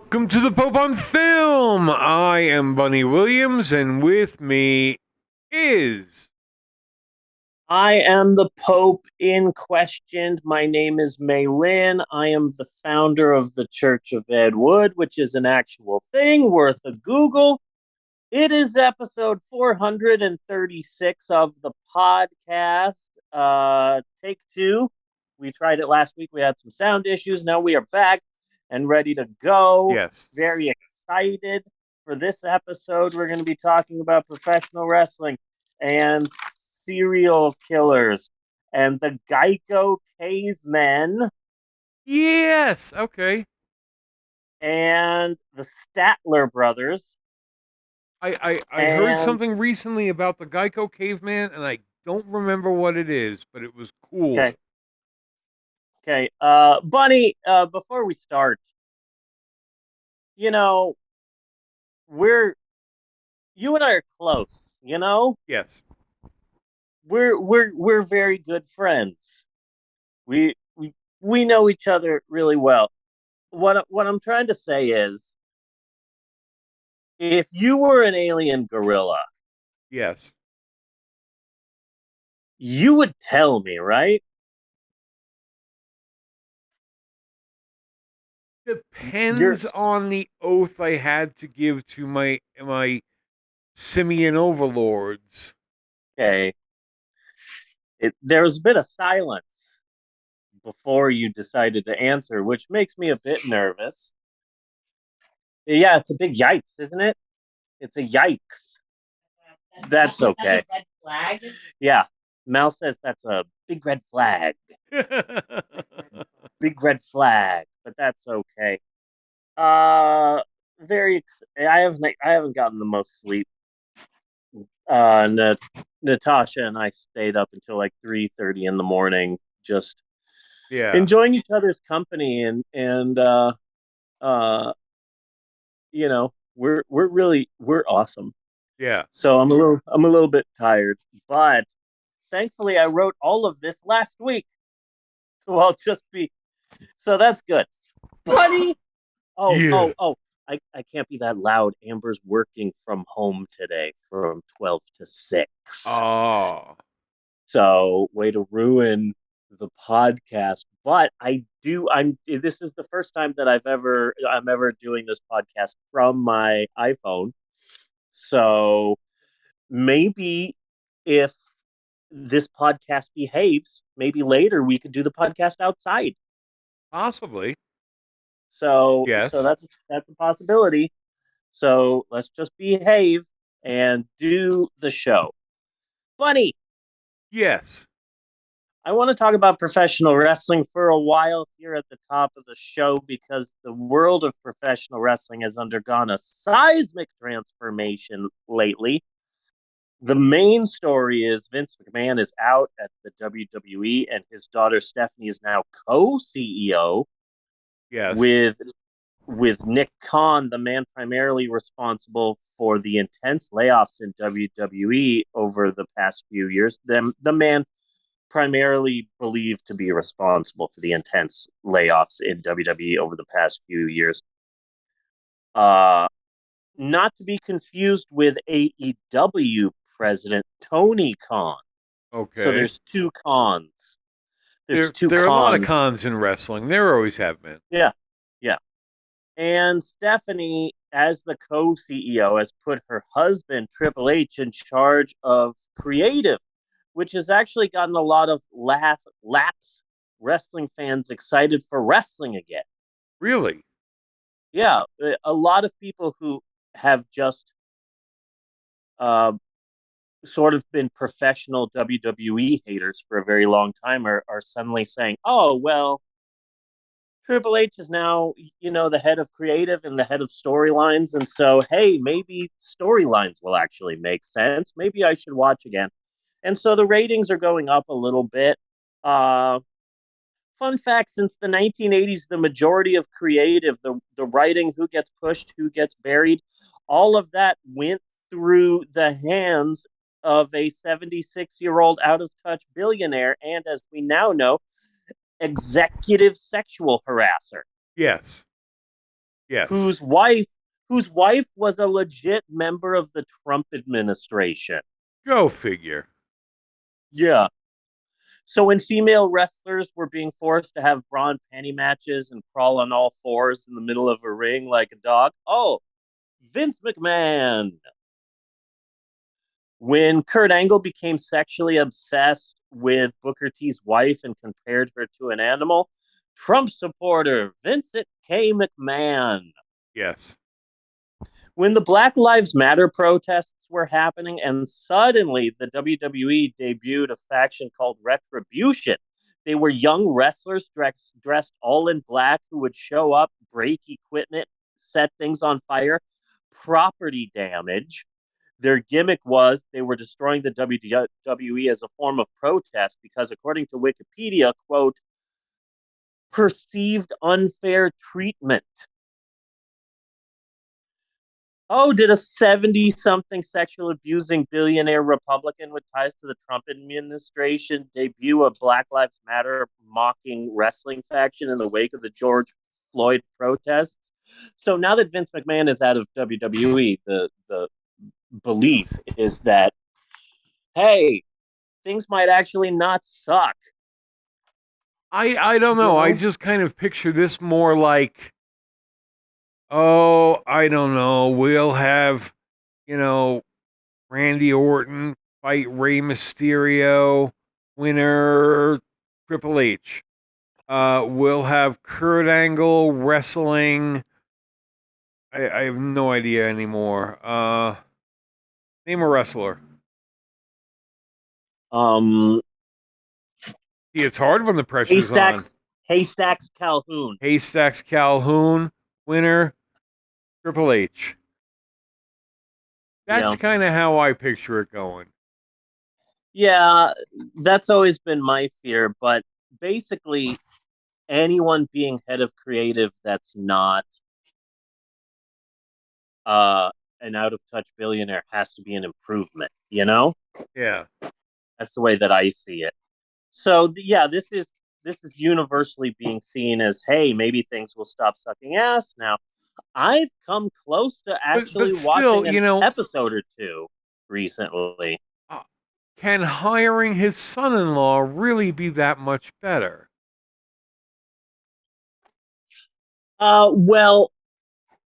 Welcome to the Pope on Film. I am Bunny Williams, and with me is I am the Pope in question. My name is May Lynn. I am the founder of the Church of Ed Wood, which is an actual thing worth a Google. It is episode 436 of the podcast. Take two. We tried it last week. We had some sound issues. Now we are back and ready to go. yes, Very excited for this episode. We're going to be talking about professional wrestling and serial killers and the Geico cavemen yes. Okay, and the Statler brothers. I heard And something recently about the Geico caveman, and I don't remember what it is, but it was okay, cool. okay, Bunny. Before we start, you know, we're you and I are close. You know, Yes, we're very good friends. We we we know each other really well. What I'm trying to say is, if you were an alien gorilla, yes. you would tell me, right? You're Depends on the oath I had to give to my simian overlords. okay. There was a bit of silence before you decided to answer, which makes me a bit nervous. Yeah, it's a big yikes, isn't it? It's a yikes. That's okay. Red flag. Yeah, Mel says that's a big red flag. Big red flag, but that's okay. Uh, I haven't gotten the most sleep. Natasha and I stayed up until like 3:30 in the morning, just Yeah, enjoying each other's company and uh we're awesome. yeah. So I'm a little bit tired, but thankfully I wrote all of this last week. So I'll just be so that's good. Buddy. Oh, Yeah. oh, oh. I can't be that loud. Amber's working from home today from 12 to 6. Oh, So way to ruin the podcast. But I do I'm this is the first time that I'm ever doing this podcast from my iPhone. So maybe if this podcast behaves, maybe later we could do the podcast outside. possibly. So Yes. that's a possibility. So let's just behave and do the show. Bunny, Yes. I want to talk about professional wrestling for a while here at the top of the show because the world of professional wrestling has undergone a seismic transformation lately. The main story is Vince McMahon is out at the WWE and his daughter Stephanie is now co-CEO Yes. with Nick Khan, the man primarily responsible for the intense layoffs in WWE over the past few years. The man primarily believed to be responsible for the intense layoffs in WWE over the past few years. Uh, Not to be confused with AEW president Tony Khan. So Okay. there's two cons. There's two There are a lot of cons. cons in wrestling. There always have been. Yeah, yeah. And Stephanie, as the co CEO, has put her husband, Triple H, in charge of creative, which has actually gotten a lot of laps wrestling fans excited for wrestling again. Really? Yeah, a lot of people who have just uh, sort of been professional WWE haters for a very long time are suddenly saying, oh, well, Triple H is now, the head of creative and the head of storylines. And so, hey, maybe storylines will actually make sense. Maybe I should watch again. And so the ratings are going up a little bit. Uh, Fun fact, since the 1980s, the majority of creative, the writing, who gets pushed, who gets buried, all of that went through the hands of a 76-year-old out of touch billionaire. And as we now know, executive sexual harasser. Yes. Yes. whose wife was a legit member of the Trump administration. Go figure. Yeah. So when female wrestlers were being forced to have bra and panty matches and crawl on all fours in the middle of a ring like a dog, oh, Vince McMahon. When Kurt Angle became sexually obsessed with Booker T's wife and compared her to an animal, Trump supporter Vincent K. McMahon. Yes. When the Black Lives Matter protests were happening, and suddenly the WWE debuted a faction called Retribution. They were young wrestlers dressed all in black who would show up, break equipment, set things on fire, property damage. Their gimmick was they were destroying the WWE as a form of protest because, according to Wikipedia, quote, perceived unfair treatment. Oh, did a 70 something sexual abusing billionaire Republican with ties to the Trump administration debut a Black Lives Matter mocking wrestling faction in the wake of the George Floyd protests? So now that Vince McMahon is out of WWE, the belief is that, hey, things might actually not suck, I don't you know. I know? just kind of picture this more like, oh, I don't know. We'll have, you know, Randy Orton fight Rey Mysterio, winner Triple H. We'll have Kurt Angle wrestling. I have no idea anymore. Name a wrestler. Um, See, it's hard when the pressure's on. Haystacks, Haystacks Calhoun. Haystacks Calhoun, winner Triple H. That's Yeah. kind of how I picture it going. Yeah, that's always been my fear. But basically, anyone being head of creative that's not uh, an out of touch billionaire has to be an improvement, you know? Yeah. That's the way that I see it. So yeah, this is universally being seen as, hey, maybe things will stop sucking ass now. I've come close to But actually still, watching an episode or two recently. uh, can hiring his son-in-law really be that much better? Well,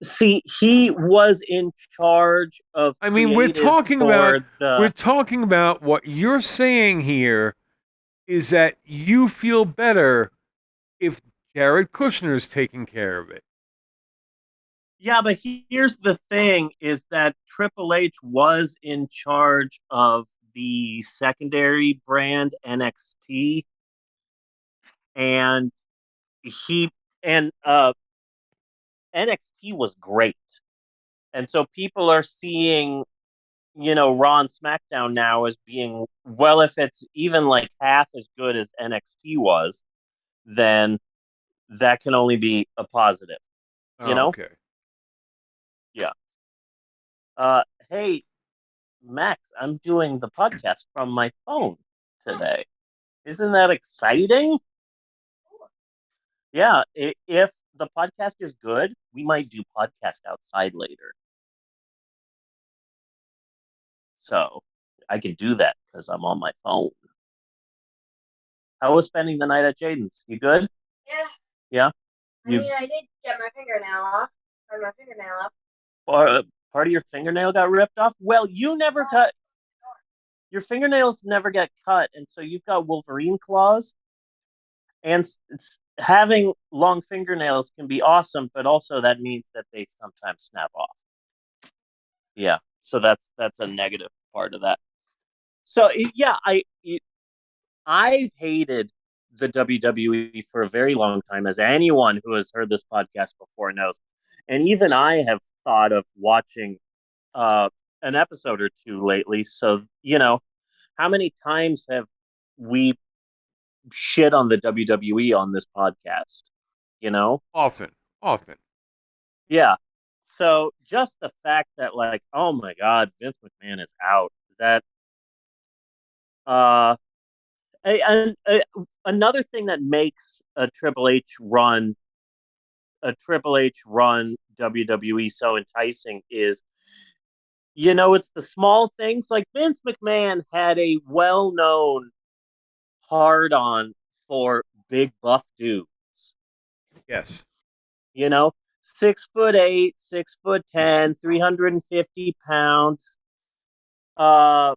see, he was in charge of I mean, creatives for we're the. talking about what you're saying here is that you feel better if Jared Kushner's taking care of it. Yeah, but here's the thing: is that Triple H was in charge of the secondary brand NXT, and he and NXT was great, and so people are seeing, Raw and SmackDown now as being, well, if it's even like half as good as NXT was, then that can only be a positive, you Oh, know? okay. Yeah. Uh, hey, Max, I'm doing the podcast from my phone today. Isn't that exciting? Yeah. If the podcast is good, we might do podcast outside later. So I can do that because I'm on my phone. How was spending the night at Jaden's? You good? Yeah. Yeah. I You mean, I did get my fingernail off. Or my fingernail off. part of your fingernail got ripped off? Well, you never cut your fingernails never get cut, and so you've got Wolverine claws. And having long fingernails can be awesome, but also that means that they sometimes snap off. Yeah, so that's a negative part of that. So yeah, I've hated the WWE for a very long time, as anyone who has heard this podcast before knows, and even I have thought of watching uh, an episode or two lately. So how many times have we shit on the WWE on this podcast? You know, Often. Often. yeah. So just the fact that, like, oh my God, Vince McMahon is out. That uh, and another thing that makes a Triple H run WWE so enticing is, it's the small things. Like Vince McMahon had a well-known hard on for big buff dudes. Yes. You know, 6'8", 6'10", 350 pounds, uh,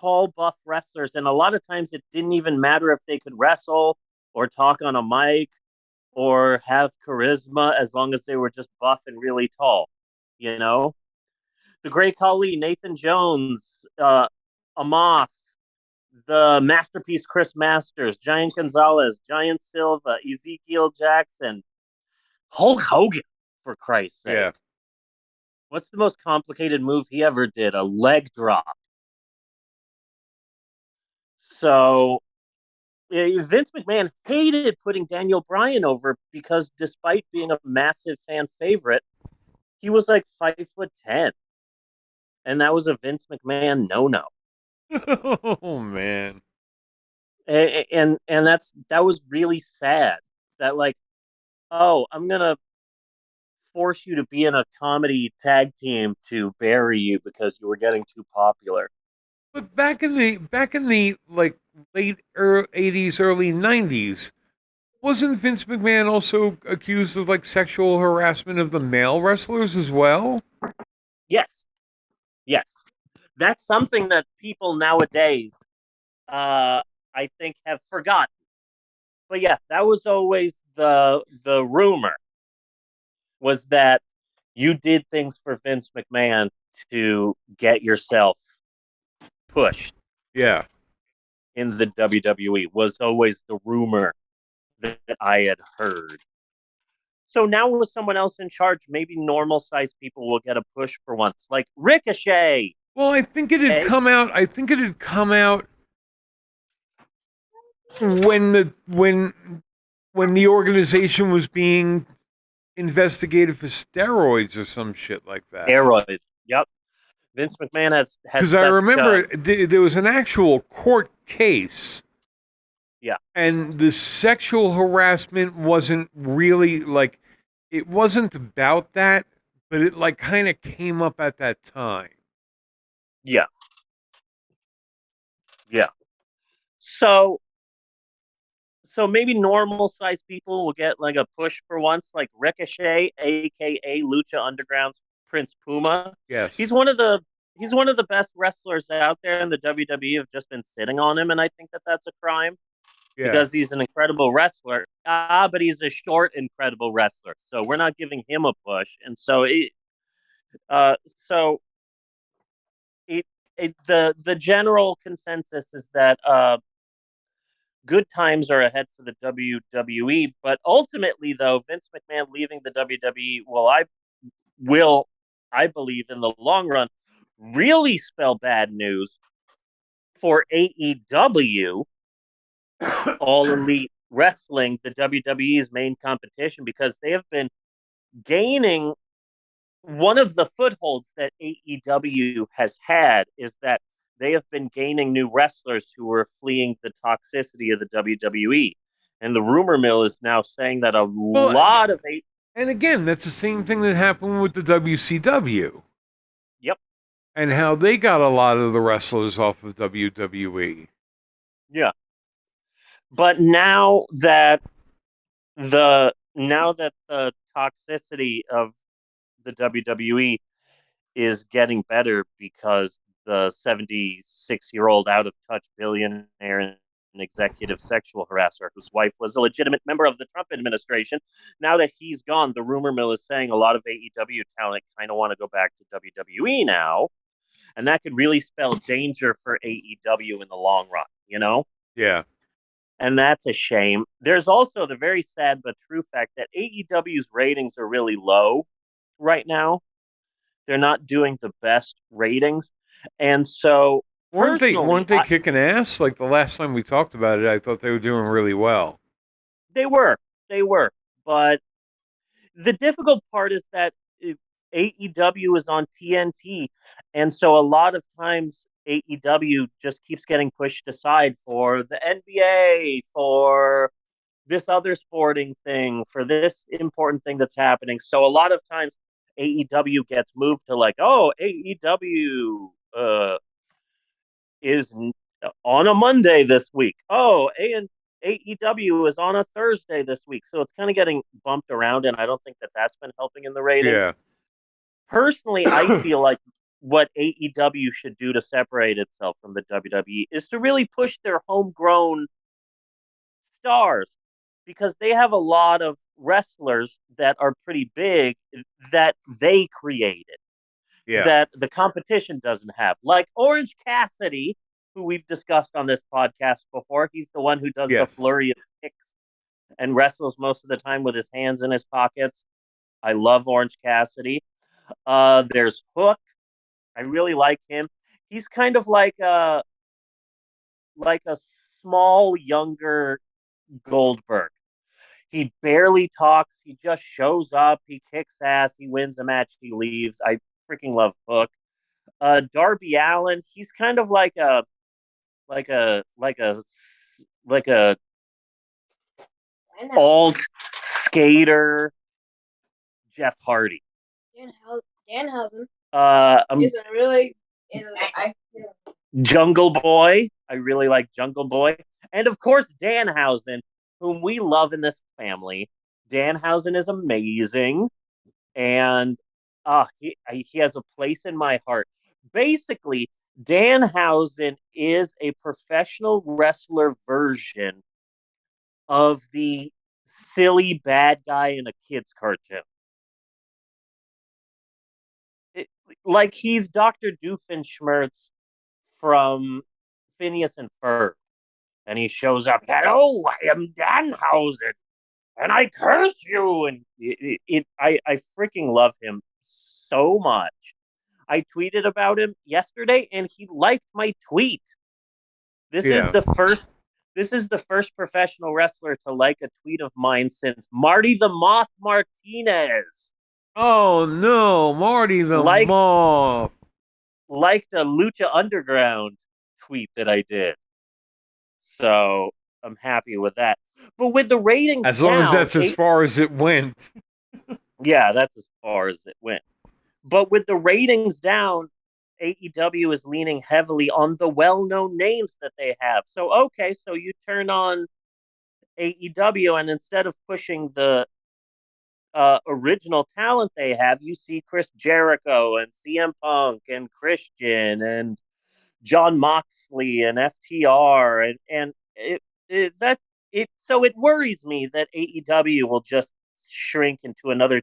tall buff wrestlers, and a lot of times it didn't even matter if they could wrestle or talk on a mic or have charisma as long as they were just buff and really tall. You know, the Great Khali, Nathan Jones, Amos, the masterpiece Chris Masters, Giant Gonzalez, Giant Silva, Ezekiel Jackson, Hulk Hogan, for Christ's Yeah. sake. What's the most complicated move he ever did? A leg drop. So Vince McMahon hated putting Daniel Bryan over because despite being a massive fan favorite, he was like 5'10", and that was a Vince McMahon no. Oh man. And that was really sad. That like, oh, I'm gonna force you to be in a comedy tag team to bury you because you were getting too popular. But back in the like late 80s, early 90s, wasn't Vince McMahon also accused of like sexual harassment of the male wrestlers as well? Yes, yes, that's something that people nowadays, I think, have forgotten. But yeah, that was always the rumor, was that you did things for Vince McMahon to get yourself pushed Yeah. in the WWE, was always the rumor that I had heard. So now with someone else in charge, maybe normal sized people will get a push for once, like Ricochet. Well, I think it had Okay? come out. I think it had come out when the organization was being investigated for steroids or some shit like that. Steroids. Yep. Vince McMahon has Because I such remember there was an actual court case, yeah. and the sexual harassment wasn't really like, it wasn't about that, but it like kind of came up at that time. Yeah. Yeah. So maybe normal sized people will get like a push for once, like Ricochet, aka Lucha Underground's Prince Puma. Yes. He's one of the he's one of the best wrestlers out there, and the WWE have just been sitting on him, and I think that that's a crime Yeah. because he's an incredible wrestler. But he's a short, incredible wrestler, so we're not giving him a push, and uh, so it, the general consensus is that good times are ahead for the WWE. But ultimately, though, Vince McMahon leaving the WWE, I believe, in the long run, really spell bad news for AEW, All Elite Wrestling, the WWE's main competition, because they have been gaining. One of the footholds that AEW has had is that they have been gaining new wrestlers who are fleeing the toxicity of the WWE. And the rumor mill is now saying that a Well, lot of and again, that's the same thing that happened with the WCW. Yep. And how they got a lot of the wrestlers off of WWE. Yeah. But now that the toxicity of the WWE is getting better because the 76-year-old out of touch billionaire and executive sexual harasser whose wife was a legitimate member of the Trump administration. Now that he's gone, the rumor mill is saying a lot of AEW talent kind of want to go back to WWE now. And that could really spell danger for AEW in the long run. Yeah. And that's a shame. There's also the very sad but true fact that AEW's ratings are really low right now. They're not doing the best ratings. And so Weren't they personally, weren't they kicking ass? Like the last time we talked about it, I thought they were doing really well. they were. They were. But the difficult part is that AEW is on TNT. And so a lot of times AEW just keeps getting pushed aside for the NBA, for this other sporting thing, for this important thing that's happening. So a lot of times AEW gets moved to like, oh, AEW is on a Monday this week. Oh, and AEW is on a Thursday this week. So it's kind of getting bumped around, and I don't think that that's been helping in the ratings. Yeah. Personally, I feel like what AEW should do to separate itself from the WWE is to really push their homegrown stars, because they have a lot of wrestlers that are pretty big that they created, Yeah. that the competition doesn't have. Like Orange Cassidy, who we've discussed on this podcast before. He's the one who does the Yes. flurry of kicks and wrestles most of the time with his hands in his pockets. I love Orange Cassidy. There's Hook. I really like him. He's kind of like a small, younger Goldberg. He barely talks. He just shows up. He kicks ass. He wins a match. He leaves. I freaking love Hook. Darby Allen. He's kind of like a like a like a alt skater Jeff Hardy. Danhausen Um, is a really Jungle Boy. I really like Jungle Boy. And of course, Danhausen, whom we love in this family. Danhausen is amazing. And he has a place in my heart. Basically, Danhausen is a professional wrestler version of the silly bad guy in a kid's cartoon. It, like he's Dr. Doofenshmirtz from Phineas and Ferb. And he shows up, hello, I am Danhausen, and I curse you. And I freaking love him so much. I tweeted about him yesterday, and he liked my tweet. This is Yeah. the first. This is the first professional wrestler to like a tweet of mine since Marty the Moth Martinez Oh no, Marty the liked Moth. liked a Lucha Underground tweet that I did. So I'm happy with that. But with the ratings As long as down, that's as far as it went. yeah, that's as far as it went. But with the ratings down, AEW is leaning heavily on the well-known names that they have. So okay, so you turn on AEW, and instead of pushing the original talent they have, you see Chris Jericho and CM Punk and Christian and John Moxley and FTR, and so it worries me that AEW will just shrink into another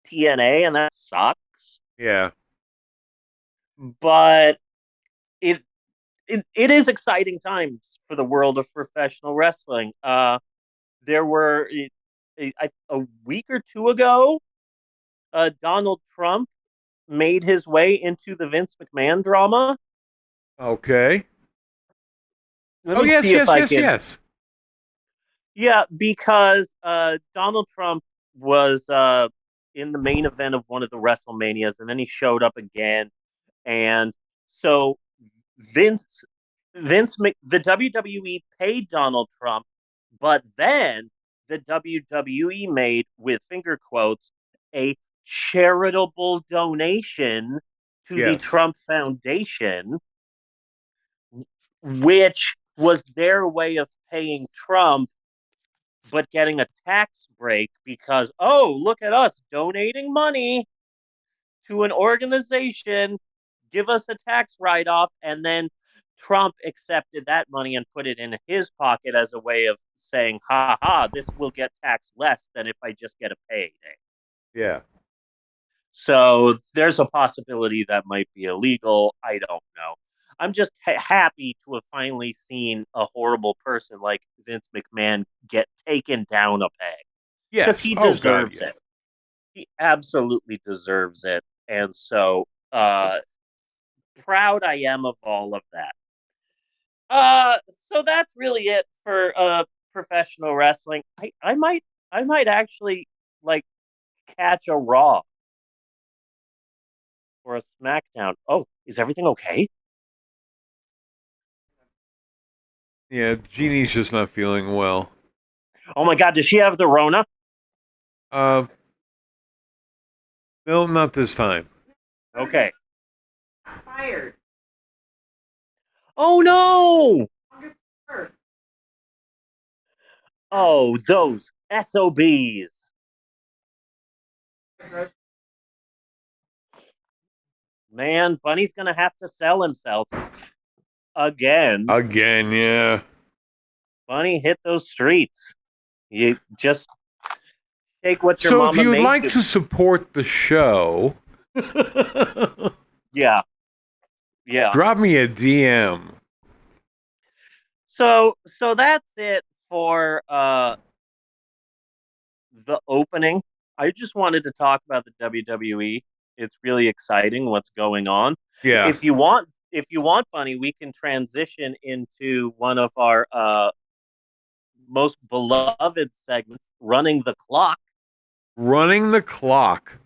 TNA, and that sucks. Yeah. But it it is exciting times for the world of professional wrestling. There were a week or two ago, Donald Trump made his way into the Vince McMahon drama. Okay. Let Oh me yes, see if yes, I yes, can. yes. Yeah, because Donald Trump was in the main event of one of the WrestleManias, and then he showed up again, and so Vince the WWE paid Donald Trump, but then the WWE made, with finger quotes, a charitable donation to the Yes. Trump Foundation, which was their way of paying Trump but getting a tax break because, oh, look at us donating money to an organization, give us a tax write off. And then Trump accepted that money and put it in his pocket as a way of saying, ha ha, this will get taxed less than if I just get a payday. Yeah. So there's a possibility that might be illegal. I don't know. I'm just happy to have finally seen a horrible person like Vince McMahon get taken down a peg, because Yes. he Oh God, deserves yes. it. He absolutely deserves it. And so proud I am of all of that. Uh, so that's really it for professional wrestling. I might actually like catch a Raw or a SmackDown. Oh, is everything okay? Yeah, Jeannie's just not feeling well. Oh my God, does she have the Rona? No, not this time. Okay. Fired. Oh no! August 1st. Oh, those SOBs. Man, Bunny's gonna have to sell himself again. Again, yeah. Bunny, hit those streets. You just take what your So if mama you would made like you. to support the show, Yeah, yeah. drop me a DM. So that's it for the opening. I just wanted to talk about the WWE. It's really exciting what's going on. Yeah. If you want, Bunny, we can transition into one of our most beloved segments, running the clock. Running the clock.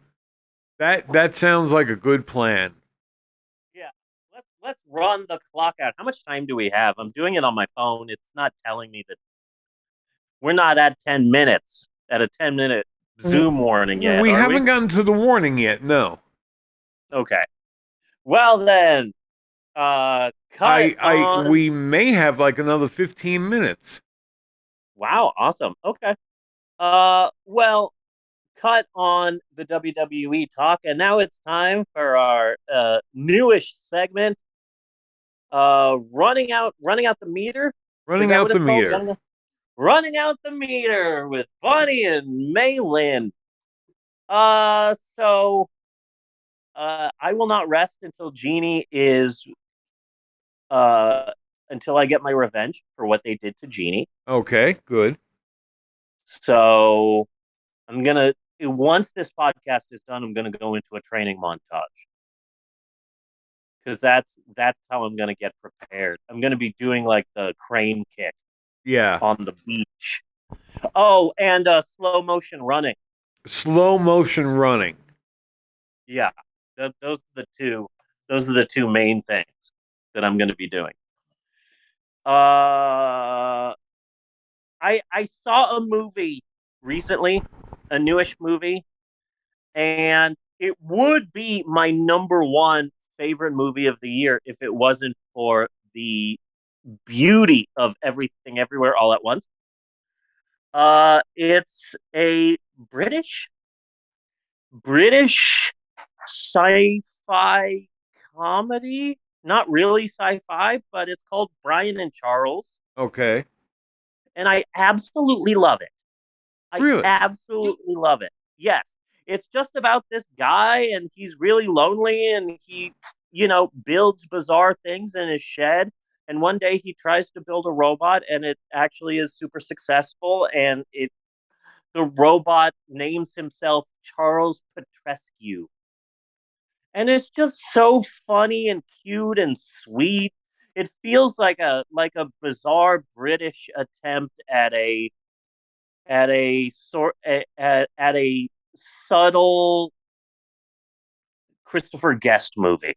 That sounds like a good plan. Yeah, let's run the clock out. How much time do we have? I'm doing it on my phone. It's not telling me that we're not at 10 minutes at a 10-minute Zoom warning yet, We are we? haven't gotten to the warning yet, no. Okay. Well then, cut on. We may have like another 15 minutes. Wow, awesome. Okay. Well, cut on the WWE talk, and now it's time for our newish segment. Running out the meter. Is Running that out what the it's called? meter. Running out the meter with Bunny and Maylin. I will not rest until Jeannie is uh until I get my revenge for what they did to Jeannie. Okay, good. So I'm gonna once this podcast is done, I'm gonna go into a training montage because that's how I'm gonna get prepared. I'm gonna be doing like the crane kick Yeah. on the beach. Oh, and slow motion running. Slow motion running. Yeah, those are the two. Those are the two main things that I'm going to be doing. I saw a movie recently, a newish movie, and it would be my number one favorite movie of the year if it wasn't for the beauty of everything everywhere all at once. It's a British sci-fi comedy. Not really sci-fi, but it's called Brian and Charles, Okay. and I absolutely love it. I Really? absolutely love it. Yes, it's just about this guy, and he's really lonely, and he, builds bizarre things in his shed. And one day he tries to build a robot, and it actually is super successful. And the robot names himself Charles Petrescu, and it's just so funny and cute and sweet. It feels like a bizarre British attempt at a subtle Christopher Guest movie,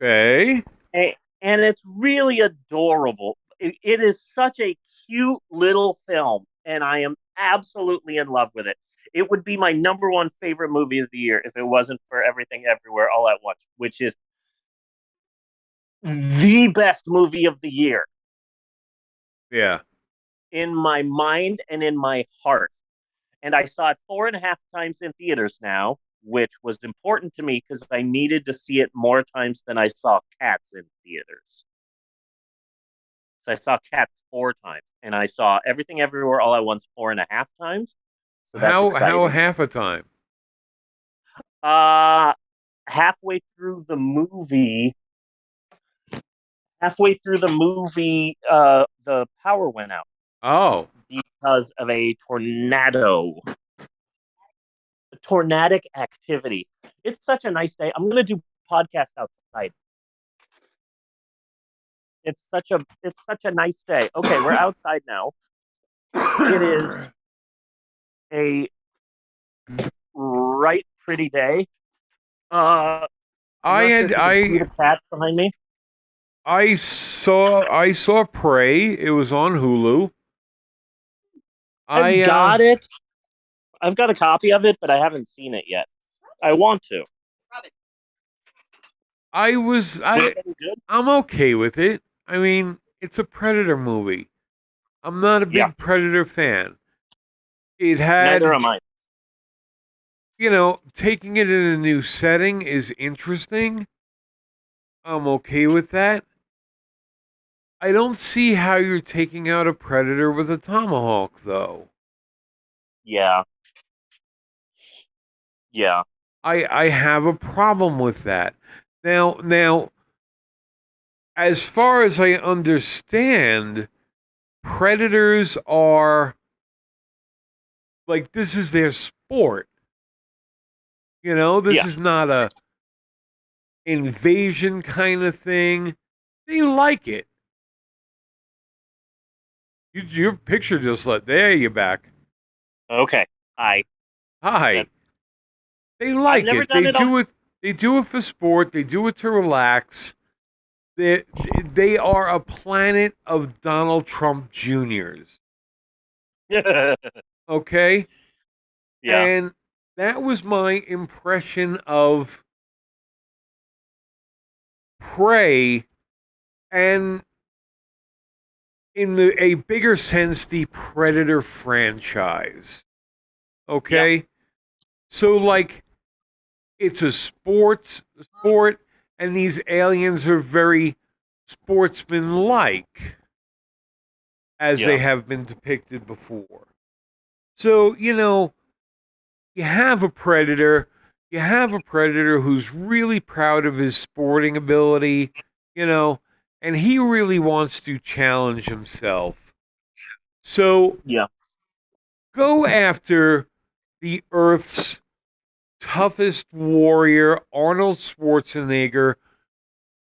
Okay. and it's really adorable. It is such a cute little film, and I am absolutely in love with it. It would be my number one favorite movie of the year if it wasn't for Everything Everywhere All at Once, which is the best movie of the year Yeah. in my mind and in my heart. And I saw it 4.5 times in theaters now, which was important to me because I needed to see it more times than I saw Cats in theaters. So I saw Cats 4 times, and I saw Everything Everywhere All at Once 4.5 times. So that's How exciting. half a time? Uh halfway through the movie, the power went out Oh. because of a tornadic activity. It's such a nice day. I'm gonna do podcast outside. It's such a nice day. Okay, we're outside now. It is a right pretty day. I'm I not sure had if you can see the cat behind me. I saw Prey. It was on Hulu. I've I got it. I've got a copy of it, but I haven't seen it yet. I want to. I was Was I it any good? I'm okay with it. I mean, it's a Predator movie. I'm not a Yeah, big Predator fan. It neither had, am I. taking it in a new setting is interesting. I'm okay with that. I don't see how you're taking out a Predator with a tomahawk, though. Yeah, yeah, I have a problem with that. Now, as far as I understand, predators are like, this is their sport. This yeah. is not a invasion kind of thing. They like it. Your picture just let there. You back. Okay. Hi. That They I've like never it. done it on. They do it for sport. They do it to relax. They are a planet of Donald Trump Juniors. Okay, Yeah, and that was my impression of Prey, and in a bigger sense, the Predator franchise. yeah, Okay, so like, it's a sport, and these aliens are very sportsman-like, as they yeah, have been depicted before. So, you have a predator, who's really proud of his sporting ability, you know, and he really wants to challenge himself. So yeah, go after the Earth's toughest warrior, Arnold Schwarzenegger,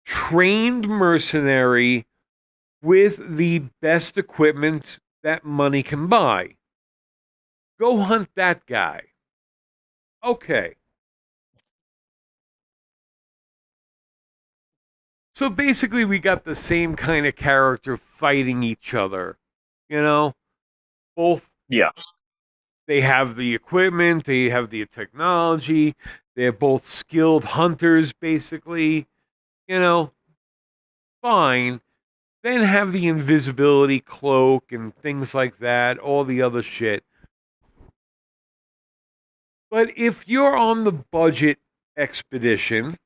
trained mercenary with the best equipment that money can buy. Go hunt that guy. Okay. So basically, we got the same kind of character fighting each other. You know, both, yeah, they have the equipment, they have the technology, they're both skilled hunters, basically. You know, fine. Then have the invisibility cloak and things like that, all the other shit. But if you're on the budget expedition,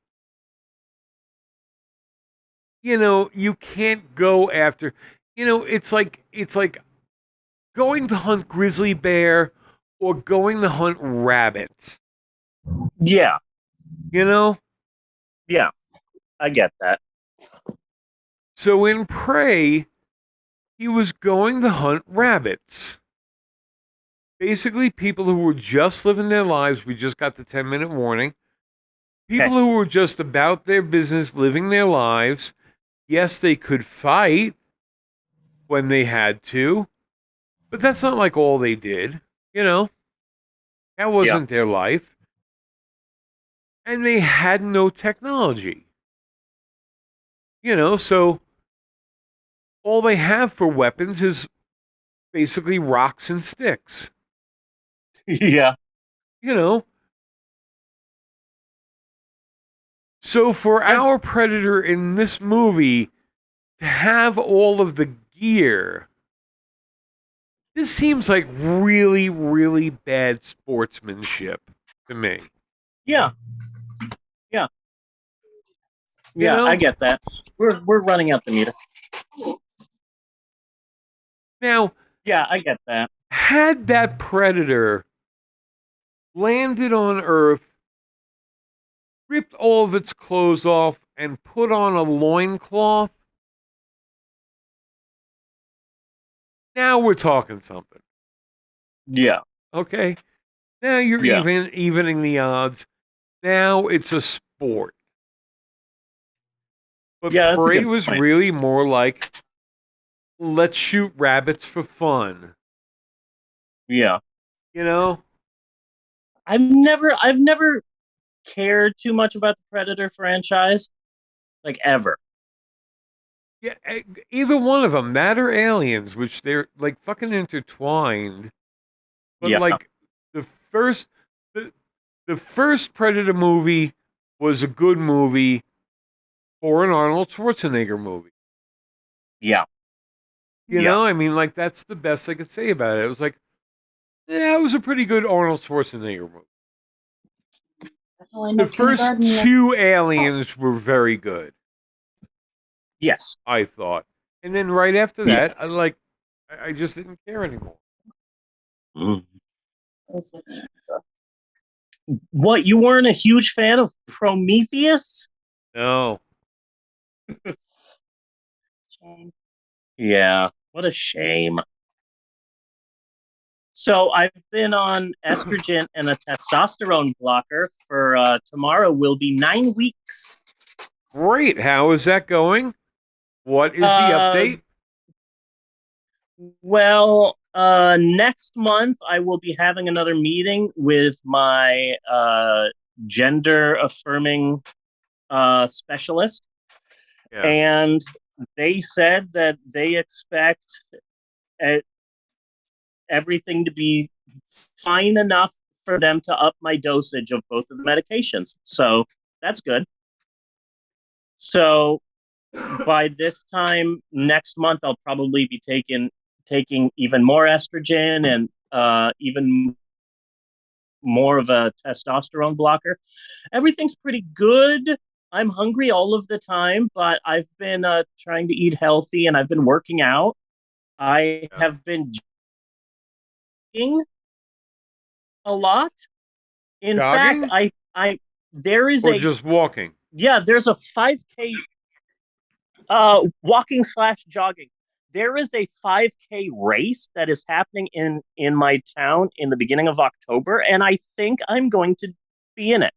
you can't go after. It's like going to hunt grizzly bear or going to hunt rabbits. yeah, You know? yeah. I get that. So in Prey, he was going to hunt rabbits. Basically, people who were just living their lives. We just got the 10-minute warning. Okay. People who were just about their business, living their lives. Yes, they could fight when they had to, but that's not like all they did. You know, that Yeah, wasn't their life. And they had no technology. So all they have for weapons is basically rocks and sticks. yeah, You know, so for I, our predator in this movie to have all of the gear, this seems like really, really bad sportsmanship to me. yeah, yeah, You yeah. I know, get that. We're running out the meter. now Yeah, I get that. had that predator landed on Earth, ripped all of its clothes off, and put on a loincloth, now we're talking something. Yeah, Okay? Now you're yeah, evening the odds. Now it's a sport. But yeah. That's a Prey good was point. really more like, let's shoot rabbits for fun. Yeah, You know? I've never cared too much about the Predator franchise, like ever. Yeah, either one of them, that or Aliens, which they're like fucking intertwined. But Yeah. like the first the, the first Predator movie was a good movie for an Arnold Schwarzenegger movie. Yeah. You Yeah. know, I mean, like that's the best I could say about it. It was like, yeah, it was a pretty good Arnold Schwarzenegger movie. Oh, I The know first kindergarten. two Aliens were very good, Yes. I thought, and then right after Yeah. that, I just didn't care anymore. Mm. I was looking at stuff. What, you weren't a huge fan of Prometheus? No, Shame. Yeah. What a shame. So I've been on estrogen and a testosterone blocker for tomorrow will be 9 weeks. great. How is that going? What is the Uh, update? Well, next month I will be having another meeting with my gender affirming specialist, Yeah, and they said that they expect uh, everything to be fine enough for them to up my dosage of both of the medications. So that's good. So by this time next month, I'll probably be taking even more estrogen and even more of a testosterone blocker. Everything's pretty good. I'm hungry all of the time, but I've been trying to eat healthy and I've been working out. I yeah. have been jogging a lot. In fact, Jogging I there is or a just walking? yeah, there's a 5K walking slash jogging. There is a 5K race that is happening in my town in the beginning of October, and I think I'm going to be in it.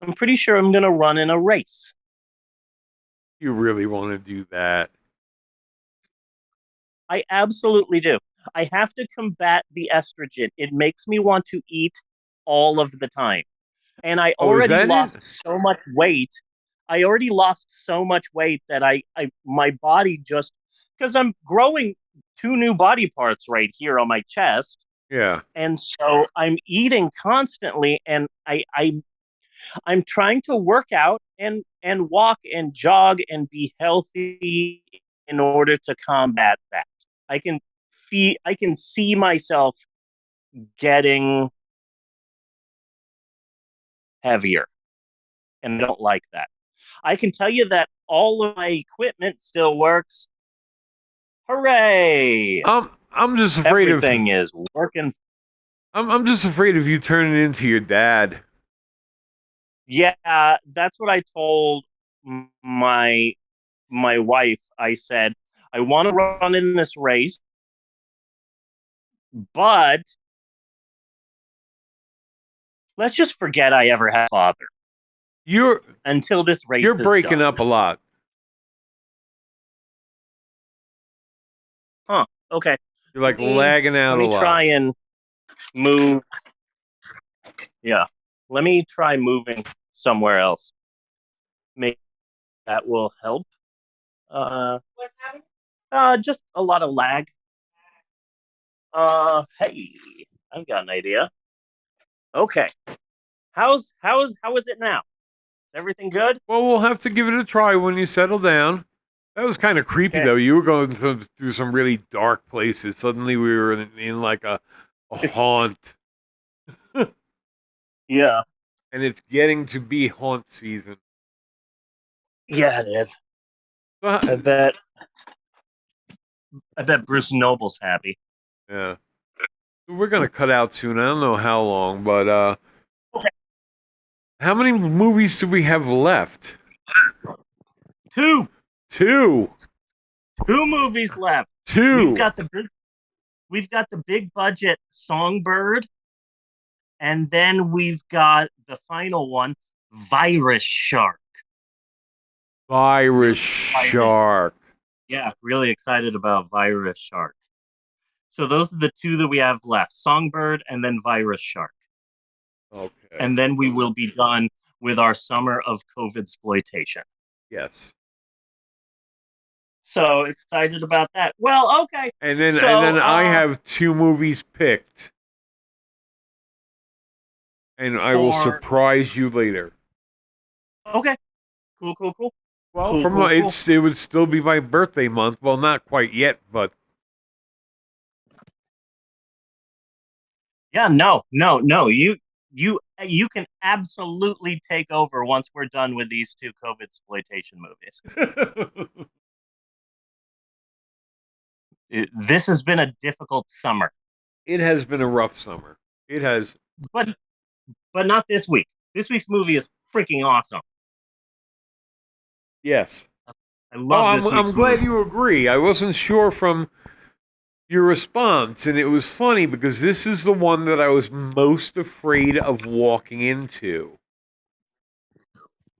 I'm pretty sure I'm going to run in a race. You really want to do that? I absolutely do. I have to combat the estrogen. It makes me want to eat all of the time. And I Oh, is already that it? lost so much weight. I already lost so much weight that I my body just because I'm growing two new body parts right here on my chest. Yeah. And so I'm eating constantly and I'm trying to work out and walk and jog and be healthy in order to combat that. I can see myself getting heavier and I don't like that. I can tell you that all of my equipment still works. Hooray! I'm just afraid of Everything is working. I'm just afraid of you turning into your dad. Yeah, that's what I told my wife. I said, I want to run in this race, but let's just forget I ever had a father You're until this race you're is breaking done. up a lot. Huh. Okay. You're like lagging Let out a me lot. try and move. Yeah. Let me try moving somewhere else. Maybe that will help. What's happening? Just a lot of lag. Hey, I've got an idea. Okay. How is it now? Is everything good? Well, we'll have to give it a try when you settle down. That was kind of creepy, Okay. though. You were going through some really dark places. Suddenly, we were in like a haunt, Yeah. and it's getting to be haunt season. Yeah, it is. So, I bet Bruce Noble's happy. yeah, we're gonna cut out soon. I don't know how long, but Okay. how many movies do we have left? Two. Two. Two movies left. Two. We've got the big budget Songbird, and then we've got the final one, Virus Shark. Irish Really Shark. Yeah, really excited about Virus Shark. So those are the two that we have left, Songbird and then Virus Shark. Okay. And then we will be done with our summer of COVID exploitation. Yes. So excited about that. Well, okay. And then So, I have 2 movies picked, and I will for surprise you later. okay, cool. Well, Cool, cool, cool. it would still be my birthday month. Well, not quite yet, but Yeah, no. You can absolutely take over once we're done with these 2 COVID exploitation movies. This has been a difficult summer, it has been a rough summer. It has. but not this week. This week's movie is freaking awesome. Yes. I Oh, love this I'm week's glad movie. you agree. I wasn't sure from your response, and it was funny because this is the one that I was most afraid of walking into.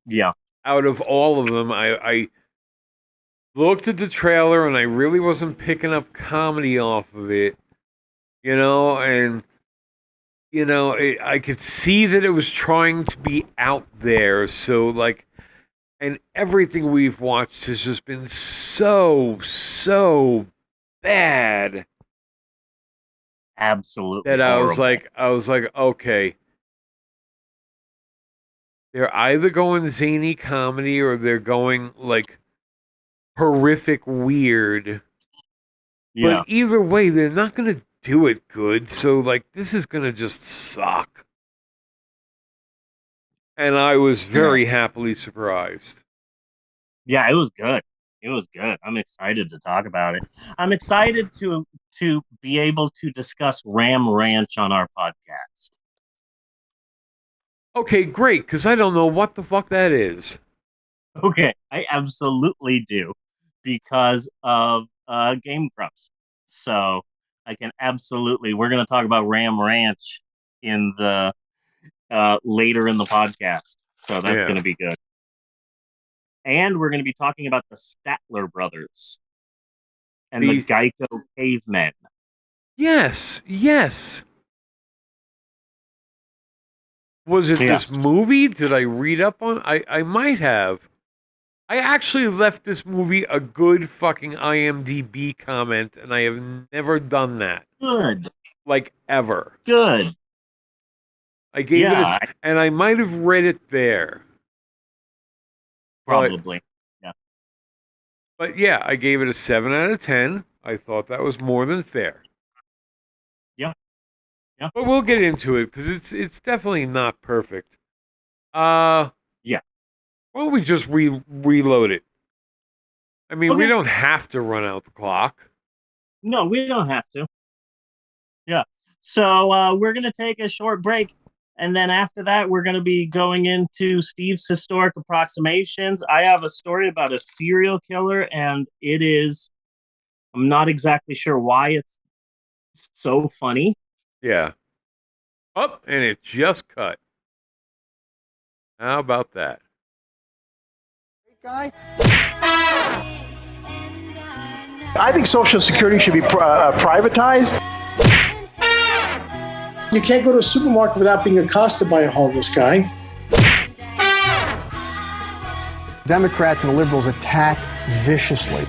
Yeah, Out of all of them, I looked at the trailer and I really wasn't picking up comedy off of it, and I could see that it was trying to be out there. So like, and everything we've watched has just been so bad absolutely that horrible. I was like, okay, they're either going zany comedy or they're going like horrific weird. But Yeah, either way, they're not going to do it good. So like, this is going to just suck. And I was yeah, very happily surprised. yeah. It was good. It was good. I'm excited to talk about it. I'm excited to be able to discuss Ram Ranch on our podcast. Okay, great, because I don't know what the fuck that is. Okay, I absolutely do because of Game Grumps. So I can absolutely. We're going to talk about Ram Ranch in the later in the podcast. So that's going Yeah. to be good. And we're going to be talking about the Statler brothers and the The Geico cavemen. yes. Was it Yeah. this movie? Did I read up on? I might have. I actually left this movie a good fucking IMDb comment, and I have never done that. Good. Like ever. Good. I gave it Yeah, and I might have read it there. But probably. Yeah. yeah, I gave it a 7 out of 10. I thought that was more than fair. Yeah. Yeah. But we'll get into it because it's definitely not perfect. Uh Yeah. why don't we just reload it? I mean, we Okay. don't have to run out the clock. No, we don't have to. Yeah. So we're going to take a short break. And then after that, we're going to be going into Steve's historic approximations. I have a story about a serial killer, and I'm not exactly sure why it's so funny. Yeah. Up, and it just cut. How about that? Guy? I think Social Security should be privatized. You can't go to a supermarket without being accosted by a homeless guy. Democrats and liberals attack viciously.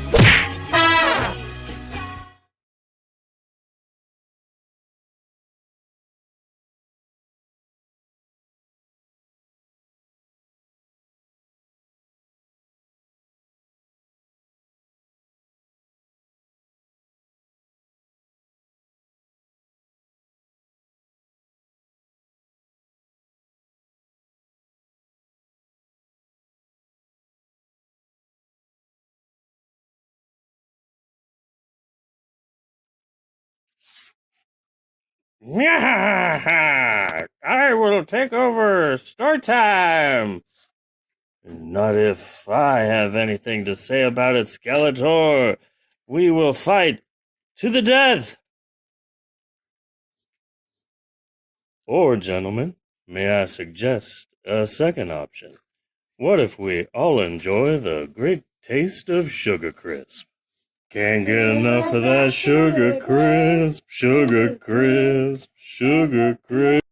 Yeah, I will take over. Start time. Not if I have anything to say about it, Skeletor. We will fight to the death. Or, gentlemen, may I suggest a second option? What if we all enjoy the great taste of Sugar Crisp? Can't get enough of that Sugar Crisp, Sugar Crisp, Sugar Crisp.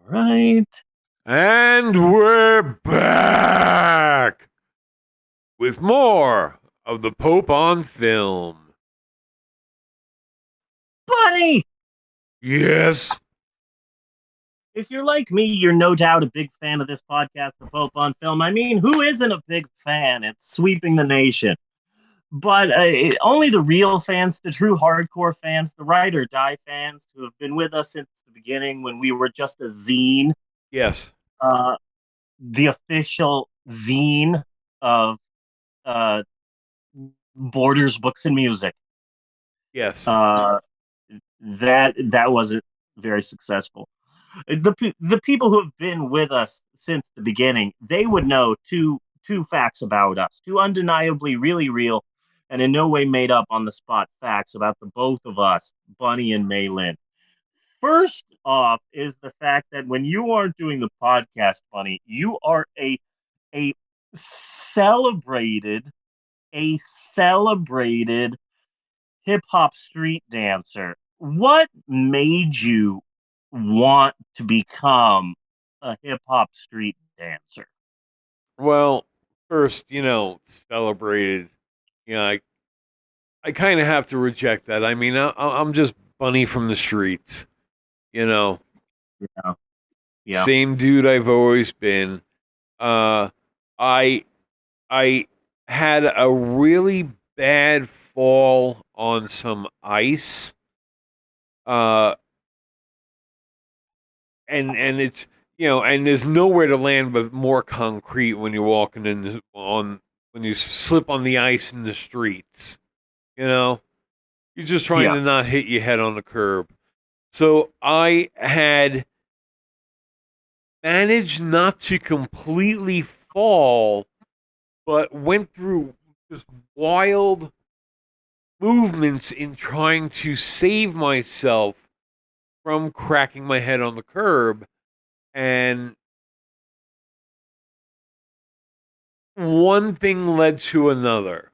right. And we're back with more of the Pope on film. Bunny! Yes. If you're like me, you're no doubt a big fan of this podcast, The Pope on Film. I mean, who isn't a big fan? It's sweeping the nation. But only the real fans, the true hardcore fans, the ride or die fans who have been with us since the beginning when we were just a zine, Yes. the official zine of uh, Borders Books and Music. Yes. That wasn't very successful. The people who have been with us since the beginning, they would know two facts about us, two undeniably really real and in no way made up on the spot facts about the both of us, Bunny and Maylin. First off is the fact that when you aren't doing the podcast, Bunny, you are a celebrated a celebrated hip hop street dancer. What made you want to become a hip hop street dancer? Well, first, celebrated. I kind of have to reject that. I mean, I'm just Bunny from the streets. Yeah. Same dude I've always been. I I had a really bad fall on some ice. And it's and there's nowhere to land but more concrete when you're walking when you slip on the ice in the streets. You're just trying to not hit your head on the curb. So I had managed not to completely fall, but went through just wild movements in trying to save myself from cracking my head on the curb. And one thing led to another.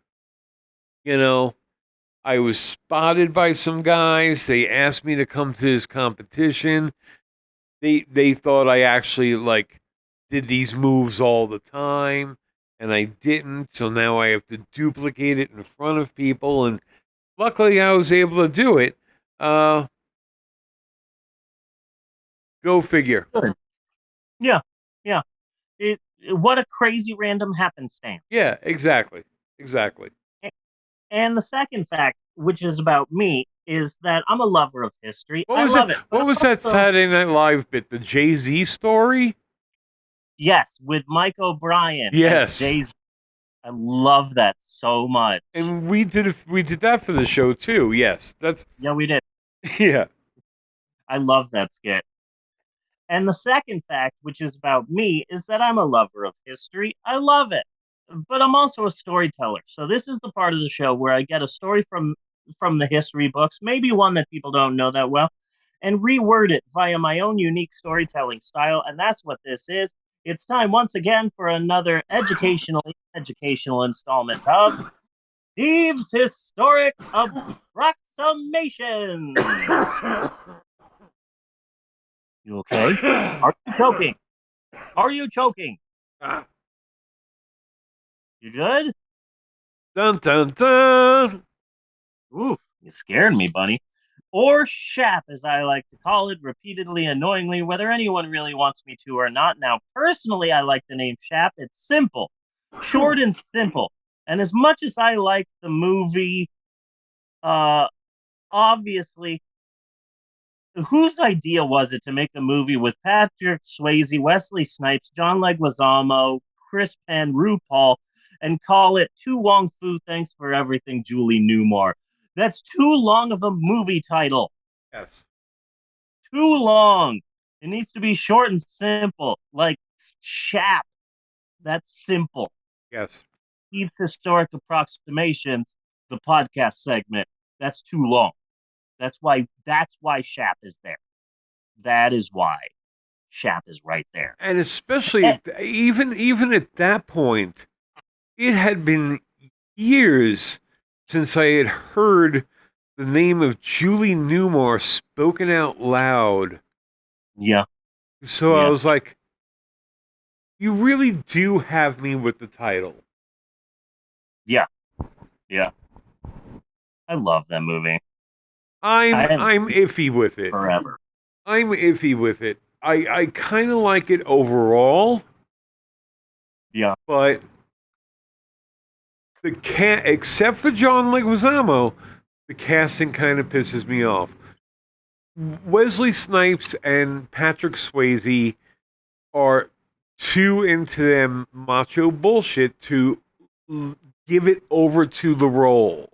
I was spotted by some guys. They asked me to come to this competition. They thought I actually did these moves all the time, and I didn't. So now I have to duplicate it in front of people, and luckily I was able to do it. Go figure. Good. Yeah. What a crazy random happenstance. Yeah, exactly. And the second fact, which is about me, is that I'm a lover of history. What I was love it? it. What was that Saturday Night Live bit? The Jay-Z story? Yes, with Mike O'Brien. Yes. Jay-Z. I love that so much. And we did that for the show too. Yes. Yeah, we did. Yeah. I love that skit. And the second fact, which is about me, is that I'm a lover of history. I love it. But I'm also a storyteller. So this is the part of the show where I get a story from the history books, maybe one that people don't know that well, and reword it via my own unique storytelling style. And that's what this is. It's time once again for another educational installment of Steve's Historic Approximations. You okay? Are you choking? Are you choking? You good? Dun dun dun. Oof, you scared me, Bunny. Or Shap, as I like to call it, repeatedly, annoyingly, whether anyone really wants me to or not. Now, personally, I like the name Shap. It's simple, short and simple. And as much as I like the movie, obviously, whose idea was it to make a movie with Patrick Swayze, Wesley Snipes, John Leguizamo, Chris Penn, RuPaul, and call it Too Long Fu, Thanks for Everything, Julie Newmar? That's too long of a movie title. Yes. Too long. It needs to be short and simple, like Chap. That's simple. Yes. Steve's Historic Approximations, the podcast segment. That's too long. That's why Shap is there. That is why Shap is right there. And especially even at that point, it had been years since I had heard the name of Julie Newmar spoken out loud. Yeah. So I Yeah. was like, you really do have me with the title. Yeah. Yeah. I love that movie. I'm I have I'm iffy with it. forever. I'm iffy with it. I kind of like it overall, Yeah. but except for John Leguizamo, the casting kind of pisses me off. Wesley Snipes and Patrick Swayze are too into them macho bullshit to give it over to the role.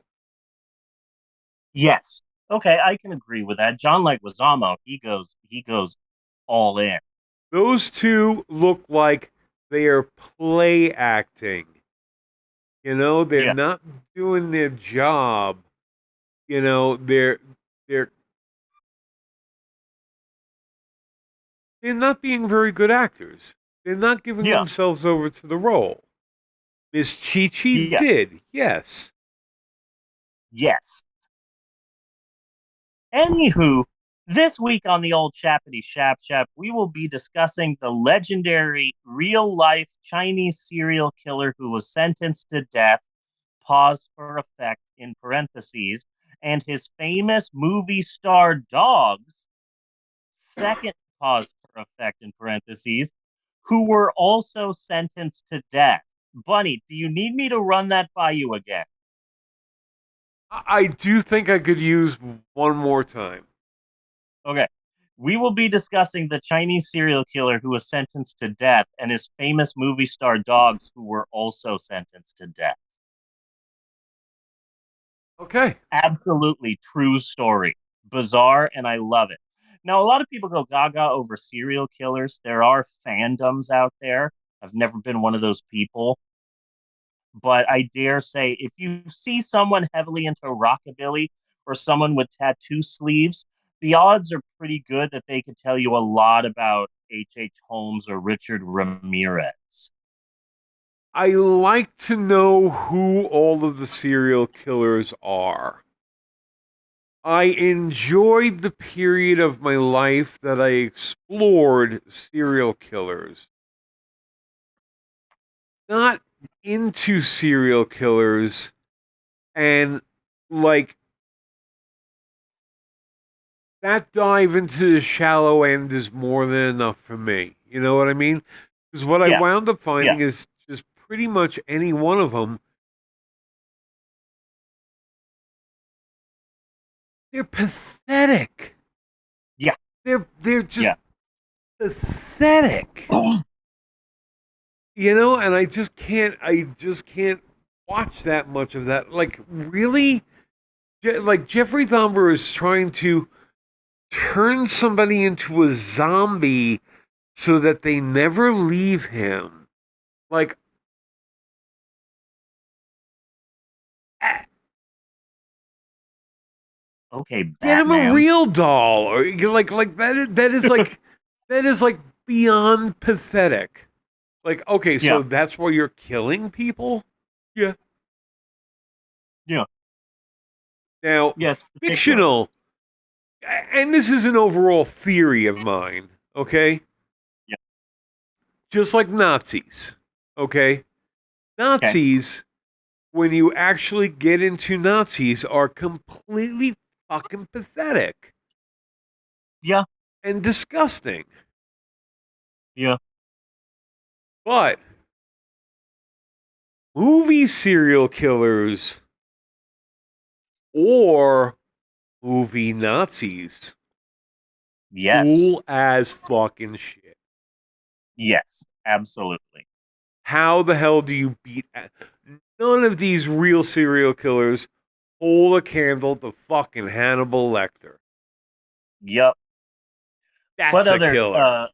Yes. Okay, I can agree with that. John Leguizamo, he goes all in. Those two look like they are play acting. You know, they're Yeah. not doing their job. You know, they're they're not being very good actors. They're not giving Yeah. themselves over to the role. Miss Chi Chi Yeah. did, yes. Yes. Anywho, this week on the old Chappity Shap Shap, we will be discussing the legendary real life Chinese serial killer who was sentenced to death, pause for effect in parentheses, and his famous movie star dogs, second pause for effect in parentheses, who were also sentenced to death. Bunny, do you need me to run that by you again? I do think I could use one more time. Okay. We will be discussing the Chinese serial killer who was sentenced to death and his famous movie star dogs who were also sentenced to death. Okay. Absolutely true story. Bizarre, and I love it. Now, a lot of people go gaga over serial killers. There are fandoms out there. I've never been one of those people. But I dare say, if you see someone heavily into rockabilly or someone with tattoo sleeves, the odds are pretty good that they could tell you a lot about H. Holmes or Richard Ramirez. I like to know who all of the serial killers are. I enjoyed the period of my life that I explored serial killers. Not into serial killers, and like that dive into the shallow end is more than enough for me. You know what I mean? Because what I Yeah, wound up yeah, finding is just pretty much any one of them, they're pathetic. yeah, They're just yeah. pathetic. You know, and I just can't watch that much of that. Like really, like Jeffrey Dahmer is trying to turn somebody into a zombie so that they never leave him. Like, ah, Okay, get him a Batman. real doll, or like that is like that is like beyond pathetic. Like, okay, Yeah, so that's why you're killing people? Yeah. yeah, Now, yeah. It's ridiculous. fictional, and this is an overall theory of mine, okay? Yeah. Just like Nazis, okay? Okay. Nazis, when you actually get into Nazis, are completely fucking pathetic Yeah, and disgusting. yeah, But movie serial killers or movie Nazis, yes, cool as fucking shit. yes, absolutely. How the hell do you beat? None of these real serial killers hold a candle to fucking Hannibal Lecter. Yep. What That's a other? killer.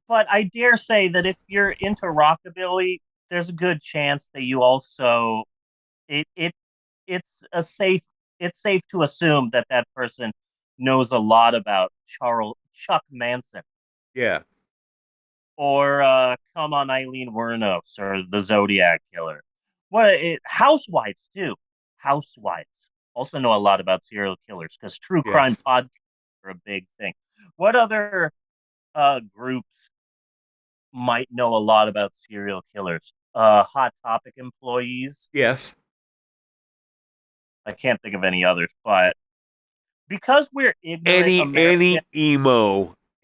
But I dare say that if you're into rockabilly, there's a good chance that you also it it it's a safe it's safe to assume that that person knows a lot about Charles Chuck Manson Yeah. or come on Eileen Wernos or the Zodiac Killer. Housewives too. Housewives also know a lot about serial killers because true crime Yes. podcasts are a big thing. What other groups might know a lot about serial killers. Hot Topic employees. Yes. I can't think of any others, but because we're ignorant Any Americans,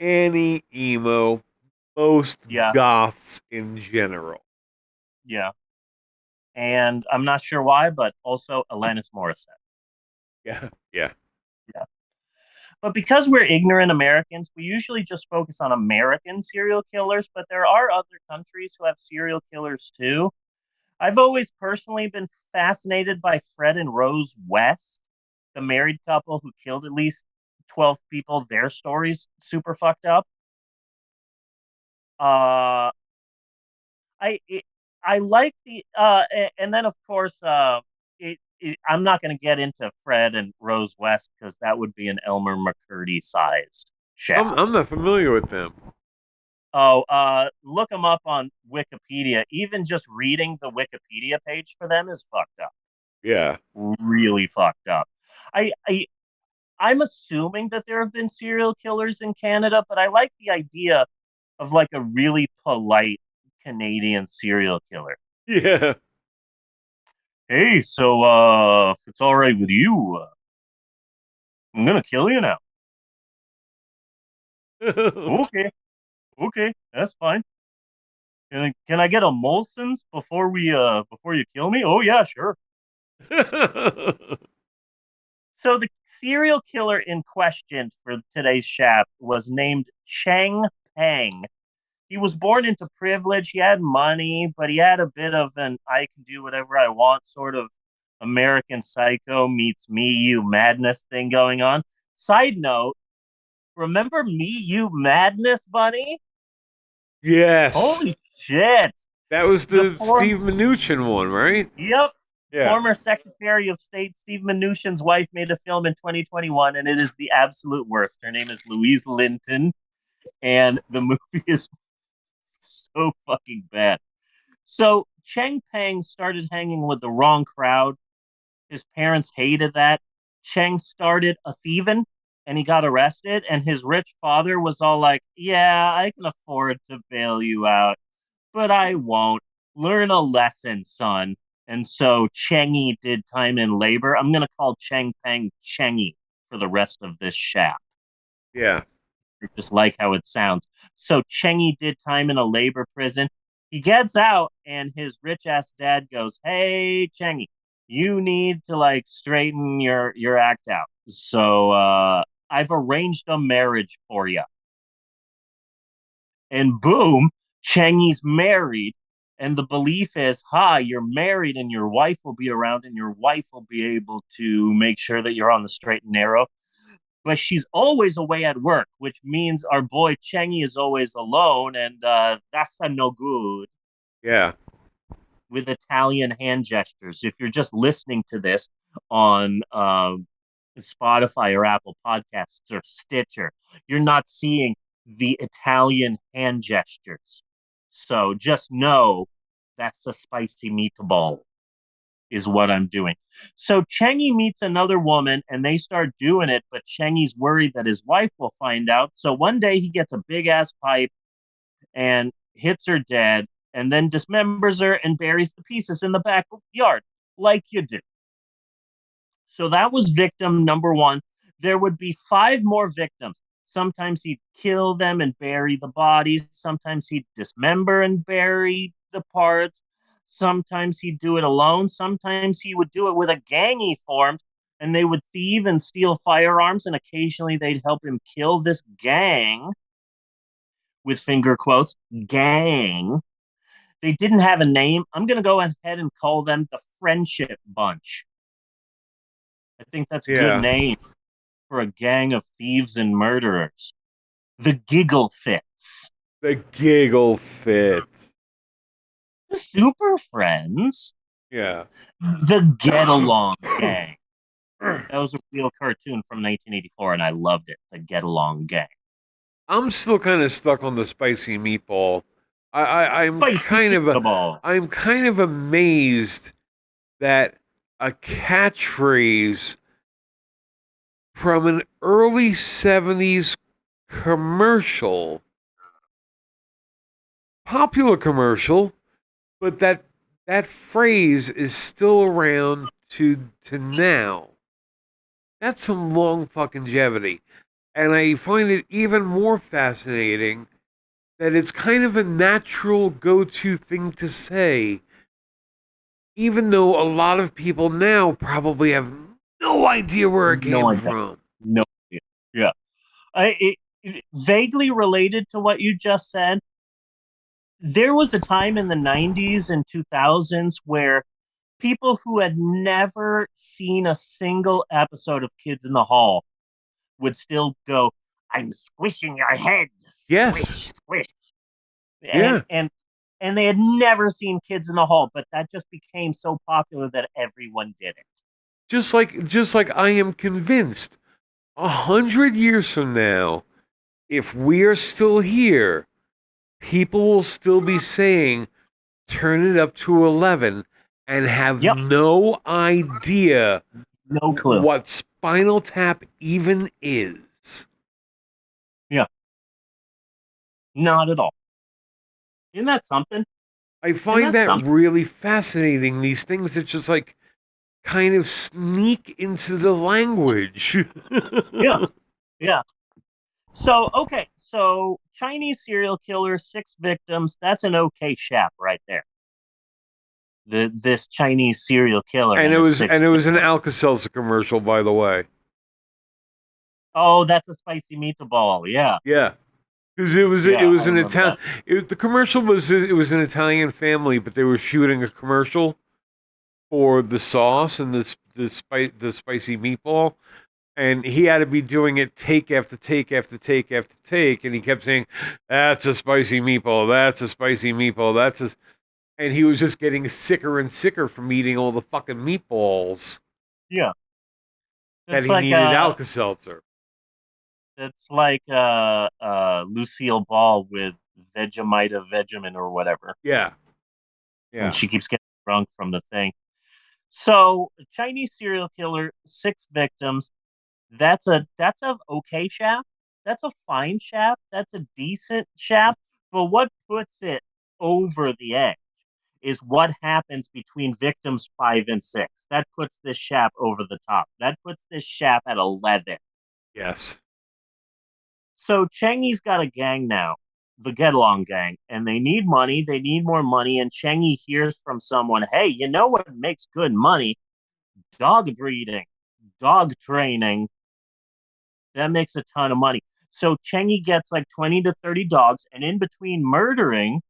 any emo, most yeah, goths in general. yeah, and I'm not sure why, but also Alanis Morissette. Yeah, yeah. Yeah. But because we're ignorant Americans, we usually just focus on American serial killers, but there are other countries who have serial killers too. I've always personally been fascinated by Fred and Rose West, the married couple who killed at least 12 people. Their stories super fucked up. Uh, I it, I like and then of course I'm not going to get into Fred and Rose West because that would be an Elmer McCurdy sized shaft. I'm not familiar with them. Oh, look them up on Wikipedia. Even just reading the Wikipedia page for them is fucked up. Yeah. Really fucked up. I, I I'm assuming that there have been serial killers in Canada, but I like the idea of like a really polite Canadian serial killer. Yeah. Hey, so if it's all right with you, I'm gonna kill you now. Okay, okay, that's fine. Can I get a Molson's before you kill me? Oh yeah, sure. So the serial killer in question for today's shaft was named Cheng Peng. He was born into privilege. He had money, but he had a bit of an I can do whatever I want sort of American Psycho meets Me, You Madness thing going on. Side note, remember Me, You Madness, Bunny? Yes. Holy shit. That was The the form, Steve Mnuchin one, right? yep. Yeah. Former Secretary of State Steve Mnuchin's wife made a film in 2021, and it is the absolute worst. Her name is Louise Linton, and the movie is so fucking bad. So Cheng Peng started hanging with the wrong crowd. His parents hated that. Cheng started a thieving and he got arrested. And his rich father was all like, yeah, I can afford to bail you out, but I won't. Learn a lesson, son. And so Chengy did time in labor. I'm going to call Cheng Peng Chengy for the rest of this shaft. Yeah. Just like how it sounds. So Chengy did time in a labor prison. He gets out, and his rich ass dad goes, "Hey, Chengy, you need to like straighten your act out. So I've arranged a marriage for you." And boom, Chengy's married. And the belief is, you're married and your wife will be around and your wife will be able to make sure that you're on the straight and narrow, but she's always away at work, which means our boy Chengy is always alone, and that's a no good Yeah. with Italian hand gestures. If you're just listening to this on Spotify or Apple Podcasts or Stitcher, you're not seeing the Italian hand gestures. So just know that's a spicy meatball is what I'm doing. So Chengy meets another woman and they start doing it, but Chengy's worried that his wife will find out. So one day he gets a big ass pipe and hits her dead and then dismembers her and buries the pieces in the backyard, like you do. So that was victim number one. There would be five more victims. Sometimes he'd kill them and bury the bodies. Sometimes he'd dismember and bury the parts. Sometimes he'd do it alone. Sometimes he would do it with a gang he formed, and they would thieve and steal firearms. And occasionally they'd help him kill this gang, with finger quotes, gang. They didn't have a name. I'm going to go ahead and call them the Friendship Bunch. I think that's a good Yeah. name for a gang of thieves and murderers. The Giggle Fits. The giggle fits. The Super Friends. Yeah. The Get Along Gang. That was a real cartoon from 1984, and I loved it. The Get Along Gang. I'm still kind of stuck on the spicy meatball. Spicy meatball. I'm kind of amazed that a catchphrase from an early 70s commercial popular commercial, but that phrase is still around to now. That's some long fucking longevity. And I find it even more fascinating that it's kind of a natural go-to thing to say, even though a lot of people now probably have no idea where it No came idea. from. No idea. Yeah. Vaguely related to what you just said, there was a time in the 90s and 2000s where people who had never seen a single episode of Kids in the Hall would still go, "I'm squishing your head, Yes. squish, squish," and Yeah. and and they had never seen Kids in the Hall, but that just became so popular that everyone did it. Just like I am convinced 100 years from now, if we are still here, people will still be saying, turn it up to 11 and have Yep. no idea No clue. what Spinal Tap even is. Yeah. Not at all. Isn't that something? I find that's that something. really fascinating. These things that just like kind of sneak into the language. Yeah. Yeah. So, okay. So, Chinese serial killer, 6 victims. That's an okay chap right there. This Chinese serial killer And and it his was 6 an victims. Alka-Seltzer commercial, by the way. Oh, that's a spicy meatball. Yeah. Yeah. Because it was Yeah, I an remember Italian. that. The commercial was an Italian family, but they were shooting a commercial for the sauce and the spicy meatball, and he had to be doing it take after take after take after take, and he kept saying, "That's a spicy meatball. That's a spicy meatball. That's a," and he was just getting sicker and sicker from eating all the fucking meatballs Yeah. that It's he like needed Alka Seltzer. Lucille Ball with Vegemin or whatever. Yeah, And yeah, she keeps getting drunk from the thing. So, Chinese serial killer, 6 victims. That's a okay shaft. That's a fine shaft. That's a decent shaft. But what puts it over the edge is what happens between victims 5 and 6. That puts this shaft over the top. That puts this shaft at 11. yes, So Changi's got a gang now, the Get Along Gang, and they need money. They need more money. And Changi hears from someone, "Hey, you know what makes good money? Dog breeding, dog training. That makes a ton of money." So Chengi gets like 20 to 30 dogs, and in between murdering,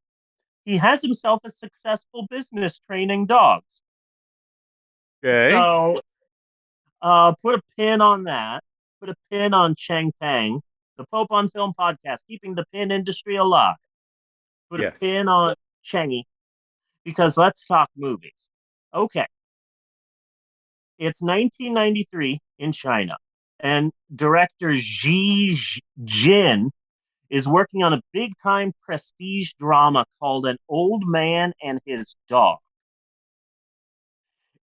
he has himself a successful business training dogs. okay, So put a pin on that. Put a pin on Cheng Peng, the Pope on Film podcast, keeping the pin industry alive. Put a yes, pin on Chengi because let's talk movies. Okay. It's 1993 in China, and director Xi Jin is working on a big time prestige drama called An Old Man and His Dog.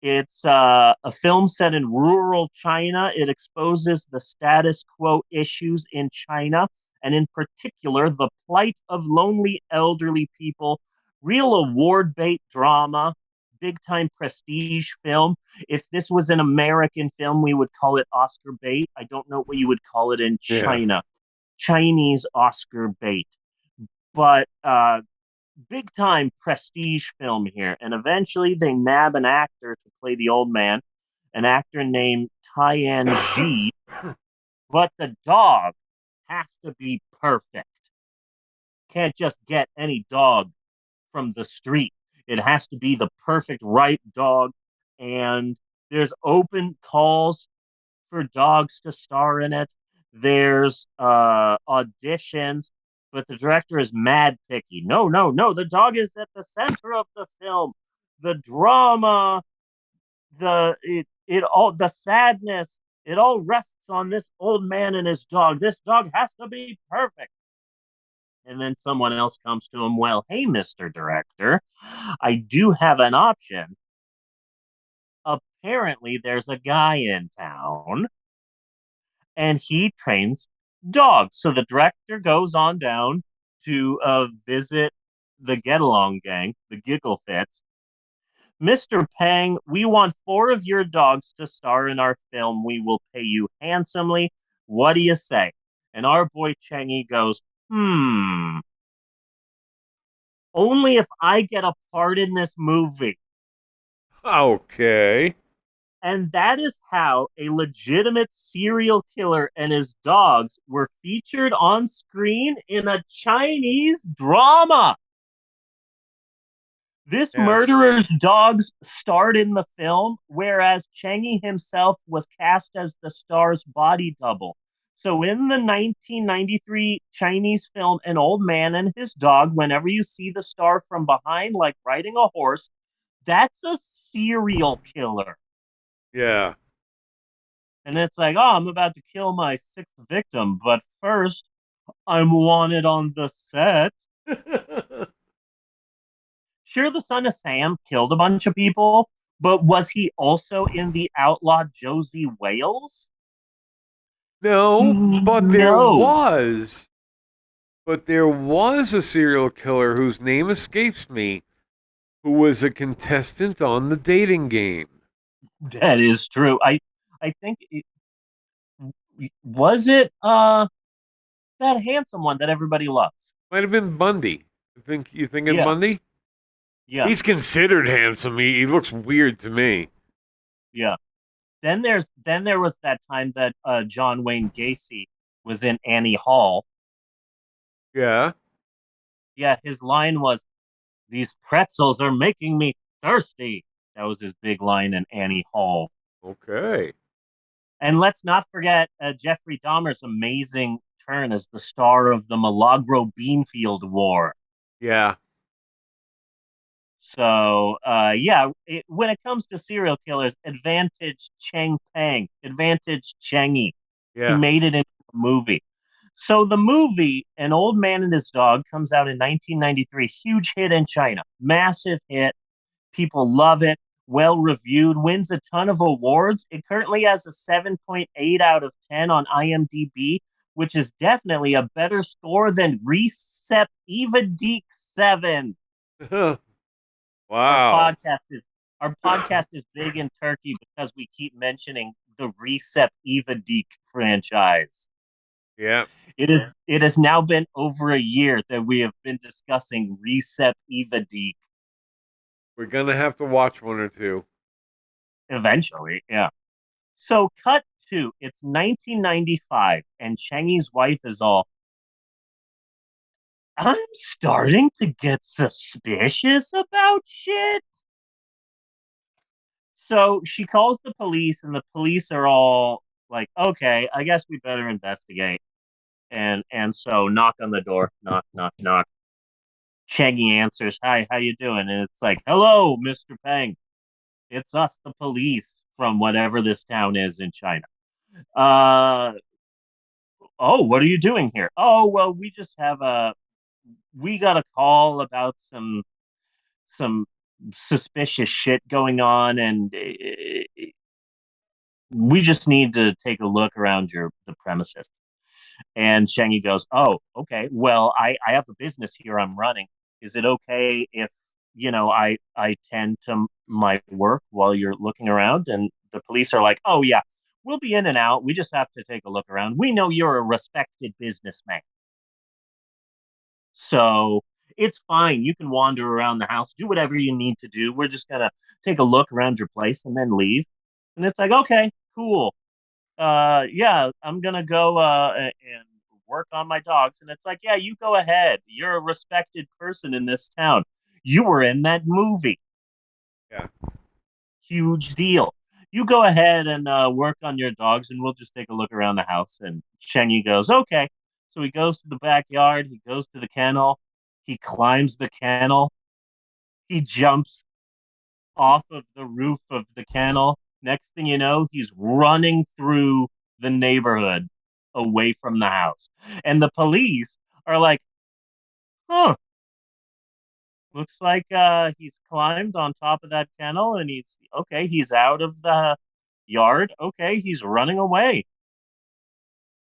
It's a film set in rural China. It exposes the status quo issues in China, and in particular, the plight of lonely elderly people. Real award bait drama, big time prestige film. If this was an American film, we would call it Oscar bait. I don't know what you would call it in yeah, China. Chinese Oscar bait. But big time prestige film here. And eventually they nab an actor to play the old man, an actor named Tyan Ji. But the dog has to be perfect. Can't just get any dog from the street. It has to be the perfect right dog. And there's open calls for dogs to star in it. There's auditions, but the director is mad picky. No, no, no. The dog is at the center of the film. The drama, the sadness, it all rests on this old man and his dog. This dog has to be perfect. And then someone else comes to him, "Well, hey, Mr. Director, I do have an option. Apparently, there's a guy in town and he trains dogs." So the director goes on down to visit the Get Along Gang, the Giggle Fits. Mr. Pang, we want 4 of your dogs to star in our film. We will pay you handsomely. What do you say? And our boy Chengy goes, only if I get a part in this movie. Okay. And that is how a legitimate serial killer and his dogs were featured on screen in a Chinese drama. This Yes. murderer's dogs starred in the film, whereas Chengy himself was cast as the star's body double. So in the 1993 Chinese film An Old Man and His Dog, whenever you see the star from behind, like riding a horse, that's a serial killer. Yeah. And it's like, oh, I'm about to kill my 6th victim, but first, I'm wanted on the set. Sure, the son of Sam killed a bunch of people, but was he also in the outlaw Josie Wales? No, but No. there was a serial killer whose name escapes me, who was a contestant on the dating game. That is true. I think was it that handsome one that everybody loves. Might have been Bundy. You thinking Yeah. Bundy? Yeah. He's considered handsome. He looks weird to me. Yeah. Then there was that time that John Wayne Gacy was in Annie Hall. Yeah. Yeah, his line was, "These pretzels are making me thirsty." That was his big line in Annie Hall. Okay. And let's not forget Jeffrey Dahmer's amazing turn as the star of the Milagro Beanfield War. Yeah. So, when it comes to serial killers, advantage Cheng Pang, advantage Chengy. He Yeah. made it into a movie. So the movie, An Old Man and His Dog, comes out in 1993. Huge hit in China. Massive hit. People love it. Well reviewed. Wins a ton of awards. It currently has a 7.8 out of 10 on IMDb, which is definitely a better score than Recep Evadik 7. Our Wow. podcast is big in Turkey because we keep mentioning the Recep Evadik franchise. Yeah. It has now been over a year that we have been discussing Recep Evadik. We're gonna have to watch one or two. Eventually, yeah. So cut to it's 1995, and Chengy's wife is all, I'm starting to get suspicious about shit. So she calls the police, and the police are all like, okay, I guess we better investigate. And so knock on the door, knock, knock, knock. Chengy answers, hi, how you doing? And it's like, hello, Mr. Peng. It's us, the police from whatever this town is in China. Oh, what are you doing here? Oh, well, we got a call about some suspicious shit going on, and we just need to take a look around the premises. And Shangy goes, oh, okay. Well, I have a business here I'm running. Is it okay if, I tend to my work while you're looking around? And the police are like, oh, yeah, we'll be in and out. We just have to take a look around. We know you're a respected businessman. So it's fine. You can wander around the house, do whatever you need to do. We're just going to take a look around your place and then leave. And it's like, okay, cool. Yeah, I'm gonna go and work on my dogs. And it's like, yeah, you go ahead. You're a respected person in this town. You were in that movie. Yeah. Huge deal. You go ahead and work on your dogs, and we'll just take a look around the house. And Chengy goes, okay. So he goes to the backyard. He goes to the kennel. He climbs the kennel. He jumps off of the roof of the kennel. Next thing you know, he's running through the neighborhood away from the house. And the police are like, huh, looks like he's climbed on top of that kennel and he's out of the yard. Okay, he's running away.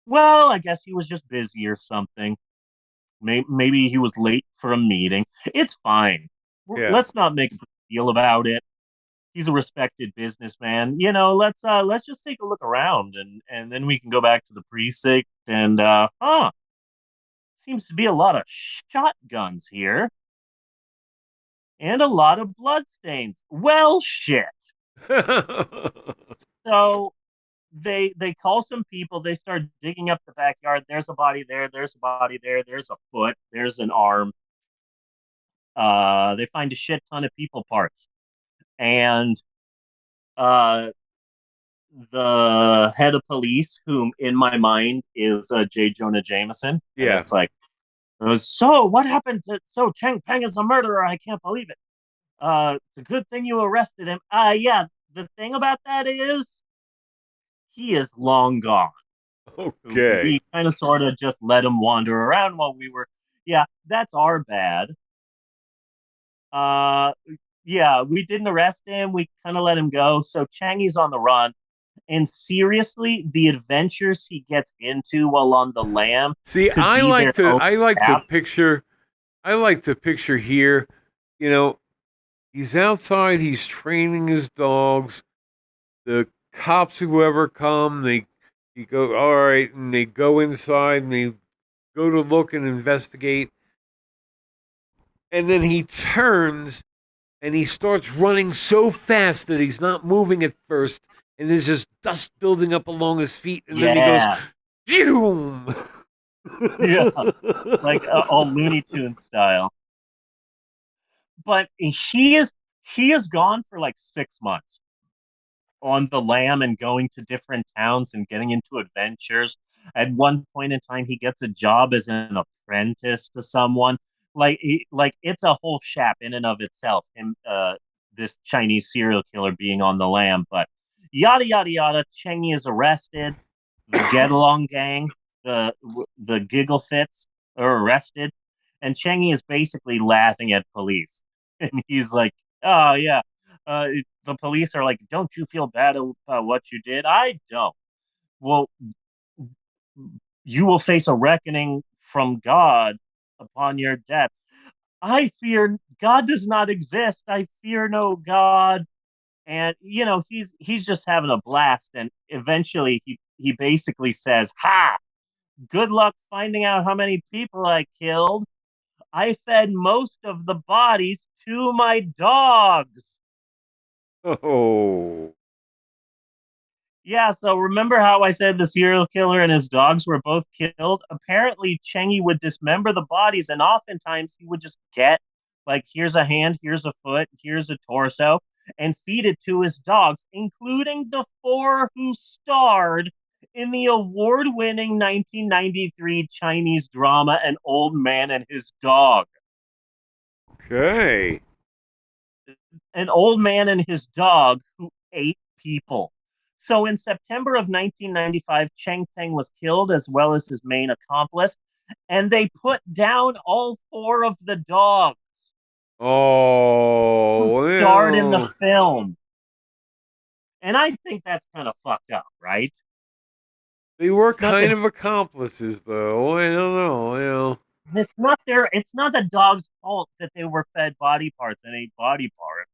Well, I guess he was just busy or something. Maybe he was late for a meeting. It's fine. Yeah. Let's not make a big deal about it. He's a respected businessman. Let's just take a look around, and then we can go back to the precinct. And seems to be a lot of shotguns here and a lot of bloodstains. Well, shit. So they call some people. They start digging up the backyard. There's a body there. There's a body there. There's a foot. There's an arm. They find a shit ton of people parts, and uh, the head of police, whom in my mind is J. Jonah Jameson, and Yeah. it's like, so what happened to so Cheng Peng is a murderer? I can't believe it. It's a good thing you arrested him. Yeah. The thing about that is he is long gone. Okay. We kind of sort of just let him wander around while we were. Yeah, that's our bad. Uh, yeah, we didn't arrest him. We kind of let him go. So Changi's on the run. And seriously, the adventures he gets into while on the lam See, could I be like their to own I like to app. picture I like to picture here, you know, he's outside, he's training his dogs. The cops, whoever come, you go, all right, and they go inside and they go to look and investigate. And then he turns and he starts running so fast that he's not moving at first. And there's just dust building up along his feet. And then he goes, Yeah, Phew! yeah, like all Looney Tunes style. But he is gone for like 6 months on the lam and going to different towns and getting into adventures. At one point in time, he gets a job as an apprentice to someone. Like it's a whole chap in and of itself. Him, this Chinese serial killer being on the lam, but yada yada yada. Chengi is arrested. The Get Along Gang, the Giggle Fits, are arrested, and Chengi is basically laughing at police, and he's like, "Oh yeah, the police are like, don't you feel bad about what you did? I don't. Well, you will face a reckoning from God upon your death. I fear God does not exist. I fear no God." And he's just having a blast. And eventually, he basically says, "Ha! Good luck finding out how many people I killed. I fed most of the bodies to my dogs." Oh. Yeah, so remember how I said the serial killer and his dogs were both killed? Apparently, Chengi would dismember the bodies, and oftentimes he would just get, like, here's a hand, here's a foot, here's a torso, and feed it to his dogs, including the four who starred in the award winning 1993 Chinese drama An Old Man and His Dog. Okay. An old man and his dog who ate people. So in September of 1995, Cheng Peng was killed as well as his main accomplice, and they put down all four of the dogs who Oh, starred in the well, film. And I think that's kind of fucked up, right? they were It's not kind the of accomplices, though. I don't know. it's not the dog's fault that they were fed body parts and ate body parts.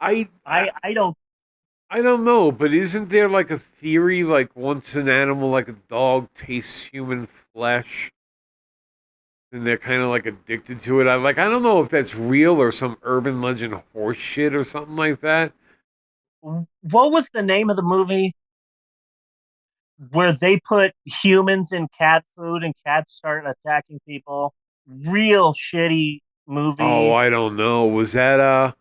I, I I don't. I don't know, but isn't there like a theory like once an animal like a dog tastes human flesh, then they're kind of like addicted to it? I don't know if that's real or some urban legend horse shit or something like that. What was the name of the movie where they put humans in cat food and cats start attacking people? Real shitty Oh, movie. I don't know. Was that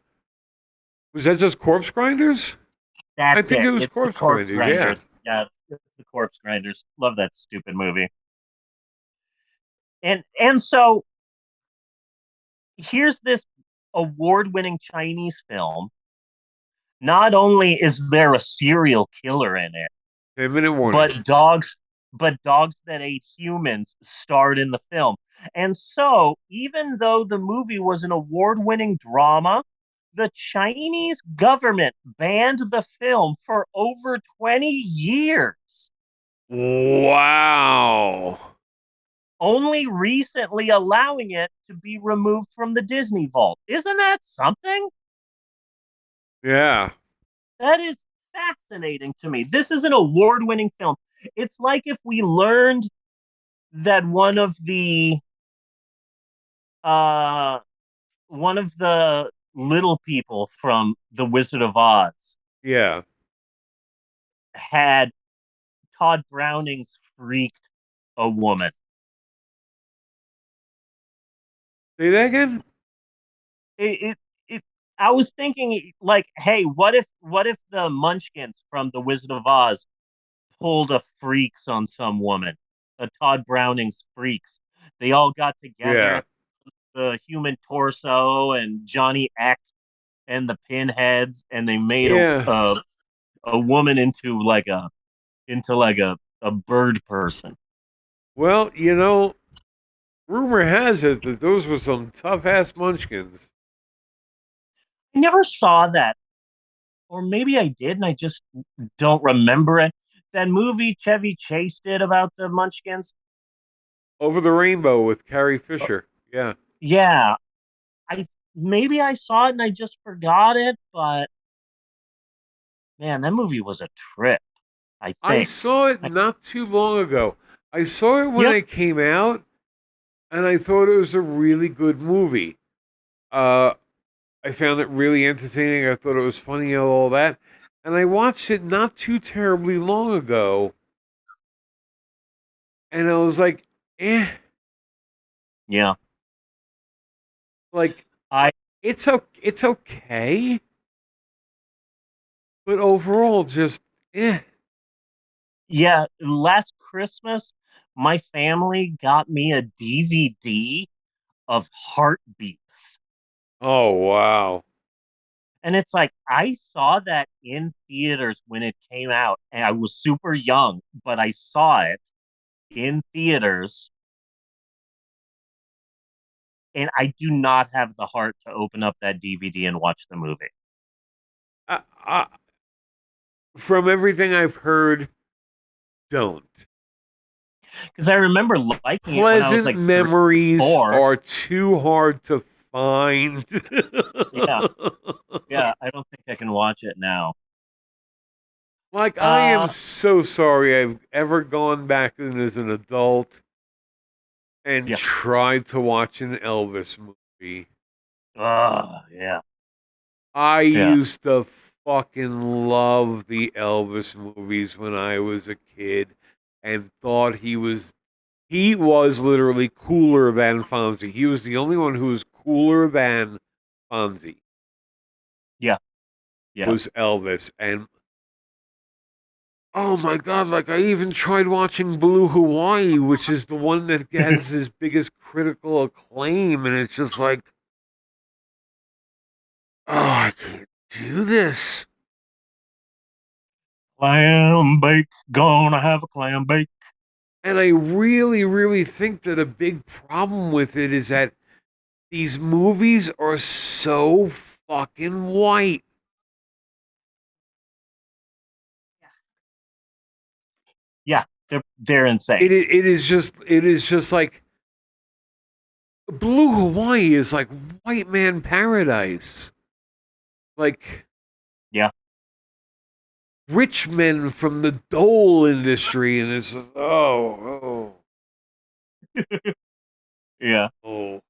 just Corpse Grinders? I That's think it. it was It's the Corpse Corpse Grinders. Yeah. Grinders. Yeah, it's the Corpse Grinders. Love that stupid movie. And so here's this award-winning Chinese film. Not only is there a serial killer in it, 10-minute warning. but dogs that ate humans starred in the film. And so, even though the movie was an award-winning drama, the Chinese government banned the film for over 20 years. Wow. only recently allowing it to be removed from the Disney vault. Isn't that something? Yeah. That is fascinating to me. This is an award-winning film. It's like if we learned that uh one of the little people from The Wizard of Oz Yeah. had Todd Browning's freaked a woman. Say that again? It I was thinking like, hey, what if the Munchkins from The Wizard of Oz pulled a freaks on some woman? A Todd Browning's freaks. They all got Yeah. together, the human torso and Johnny Eck and the pinheads, and they made Yeah. a woman into like a bird person. Well, rumor has it that those were some tough ass munchkins. I never saw that, or maybe I did, and I just don't remember it. That movie Chevy Chase did about the Munchkins. Over the Rainbow with Carrie Fisher. Yeah. Yeah, I maybe I saw it and I just forgot it, but man, that movie was a trip. I I think. saw it I, not too long ago. I saw it when yep. it came out, and I thought it was a really good movie. Uh, I found it really entertaining. I thought it was funny and all that. And I watched it not too terribly long ago, and I was like, eh, Yeah. like I it's okay, but overall, just eh. Yeah. Last Christmas, my family got me a DVD of Heartbeats. Oh wow, And it's like I saw that in theaters when it came out, and I was super young, but I saw it in theaters, and I do not have the heart to open up that DVD and watch the movie. I, I, from everything I've heard, don't. Because I remember liking it when I was Pleasant like three, memories four. are too hard to find. Yeah, yeah. I don't think I can watch it now. Like, I am Uh, so sorry I've ever gone back in as an adult and yeah. tried to watch an Elvis movie. Yeah, I yeah, used to fucking love the Elvis movies when I was a kid and thought he was literally cooler than Fonzie. He was the only one who was cooler than Fonzie yeah, yeah. was Elvis. And oh my god, like I even tried watching Blue Hawaii, which is the one that has his biggest critical acclaim, and it's just like, oh, I can't do this. Clam bake, gonna have a clam bake. And I really, really think that a big problem with it is that these movies are so fucking white. Yeah, they're insane. It is just like Blue Hawaii is like white man paradise. Like Yeah, rich men from the dole industry, and it's just, yeah. oh.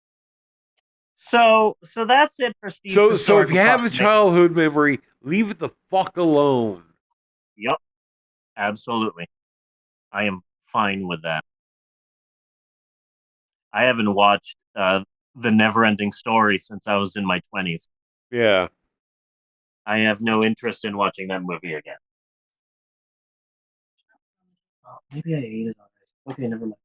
So that's it for Steve's So if historic you have a approximation. childhood memory, leave it the fuck alone. Yep, absolutely. I am fine with that. I haven't watched the Never-Ending Story since I was in my 20s. Yeah. I have no interest in watching that movie again. Oh, maybe I hate it already. Okay, never mind.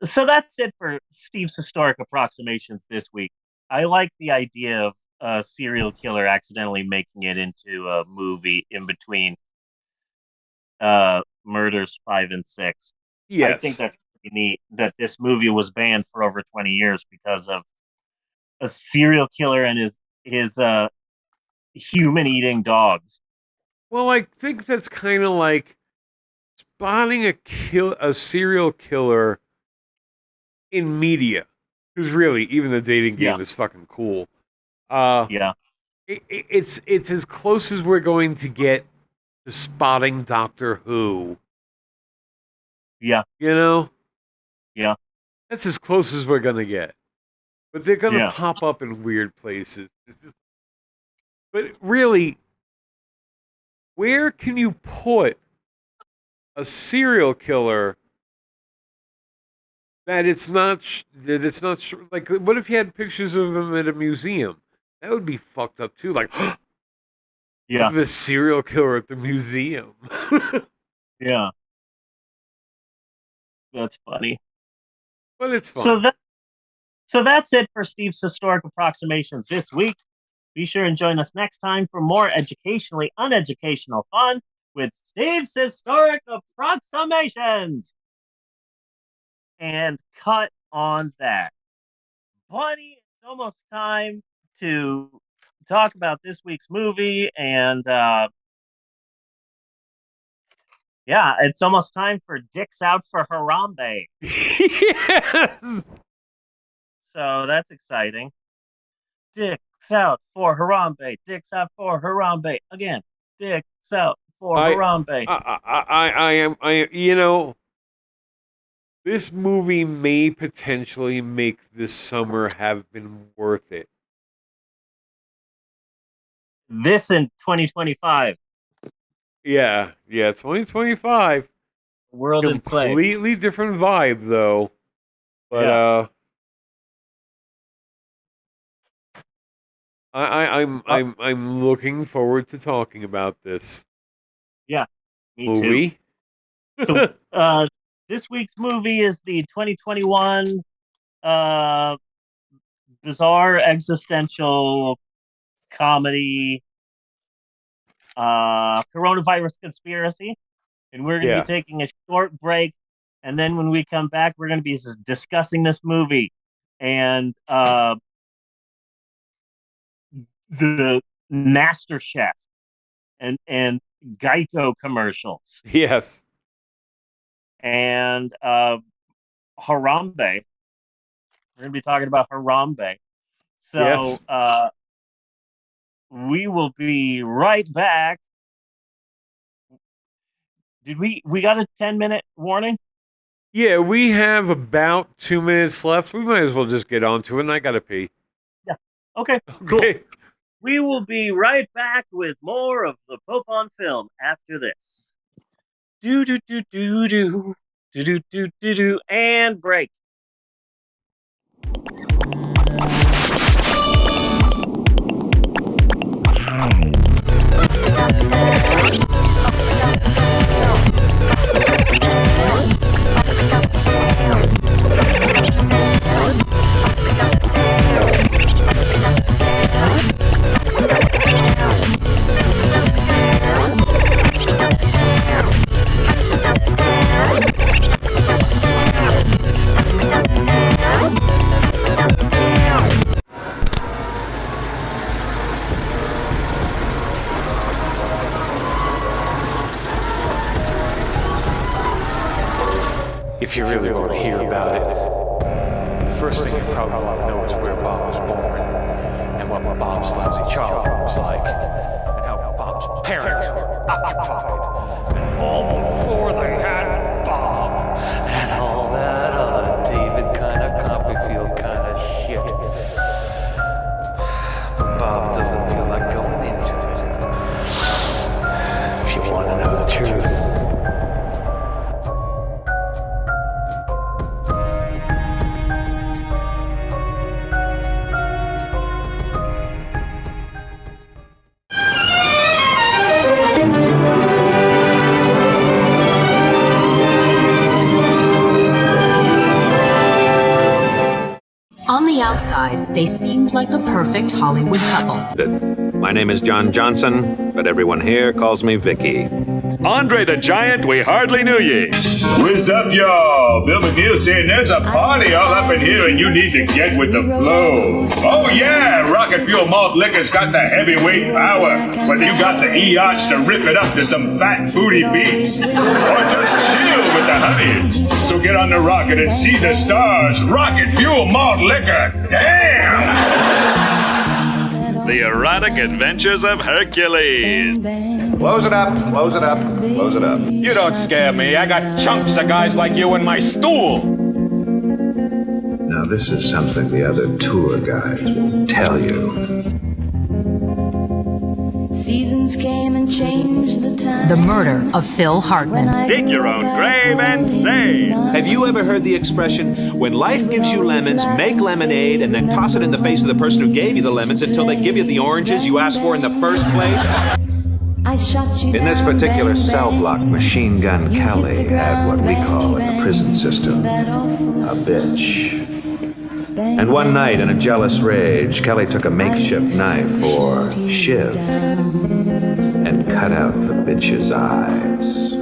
So that's it for Steve's historic approximations this week. I like the idea of a serial killer accidentally making it into a movie in between murders 5 and 6. I think Yes. that's pretty neat that this movie was banned for over 20 years because of a serial killer and his human eating dogs. Well, I think that's kind of like spotting a serial killer in media, because really, even the dating game is fucking cool. Yeah. It's as close as we're going to get to spotting Doctor Who. Yeah. You know? Yeah. That's as close as we're going to get. But they're going to Yeah. pop up in weird places. But really, where can you put a serial killer that it's not like, what if you had pictures of him at a museum? That would be fucked up too. Like, Yeah. the serial killer at the museum. Yeah. That's funny. But it's fun. So that's it for Steve's Historic Approximations this week. Be sure and join us next time for more educationally uneducational fun with Steve's Historic Approximations. And cut on that. Bunny, it's almost time to talk about this week's movie. And yeah, it's almost time for Dicks Out for Harambe. Yes! So that's exciting. Dicks out for Harambe. Dicks out for Harambe. Again, dicks out for Harambe. This movie may potentially make this summer have been worth it. This in 2025. Yeah, 2025. World in Play. Completely different vibe, though. But I'm looking forward to talking about this. Yeah, me movie. Too. So this week's movie is the 2021 bizarre existential comedy coronavirus conspiracy. And we're going to be taking a short break. And then when we come back, we're going to be discussing this movie and the Master Chef and Geico commercials. Yes. And Harambe. We're going to be talking about Harambe. So we will be right back. Did we got a 10-minute warning? Yeah, we have about 2 minutes left. We might as well just get on to it, and I gotta pee. Yeah. Okay. Cool. We will be right back with more of the Pope on Film after this. Do do do do do do do do do do and break. If you really want to hear about it, the first thing you probably want to know is where Bob was born, and what Bob's lousy childhood was like, and how Bob's parents were occupied, and all before they had Bob, and all that other David kind of Copperfield kind of shit. But Bob doesn't feel like going into it. If you want to know the truth. On the outside, they seemed like the perfect Hollywood couple. My name is John Johnson, but everyone here calls me Vicky. Andre the Giant, we hardly knew ye. What's up, y'all? Bill McNeil saying there's a party all up in here and you need to get with the flow. Oh, yeah, Rocket Fuel Malt Liquor's got the heavyweight power. Whether you got the EOS to rip it up to some fat booty beats or just chill with the honeys. So get on the rocket and see the stars. Rocket Fuel Malt Liquor. Damn! The erotic adventures of Hercules. Close it up, close it up, close it up. You don't scare me. I got chunks of guys like you in my stool. Now this is something the other tour guides won't tell you. Seasons came and changed the time. The murder of Phil Hartman. Dig your own grave and say. Have you ever heard the expression, when life gives you lemons, make lemonade and then toss it in the face of the person who gave you the lemons until they give you the oranges you asked for in the first place? In this particular cell block, Machine Gun Kelly had what we call in the prison system a bitch. And one night, in a jealous rage, Kelly took a makeshift knife, or shiv, and cut out the bitch's eyes.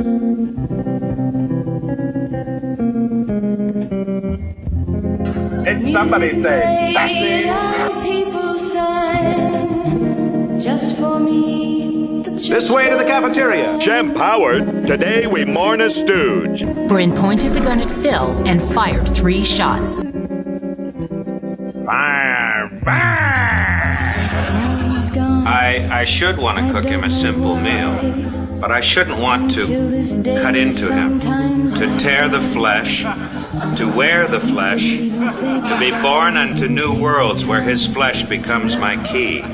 Did somebody say sassy? People sang just for me. This way to the cafeteria. Shem Howard, today we mourn a stooge. Bryn pointed the gun at Phil and fired 3 shots. Fire! I should want to cook him a simple meal, but I shouldn't want to cut into him, to tear the flesh, to wear the flesh, to be born unto new worlds where his flesh becomes my key.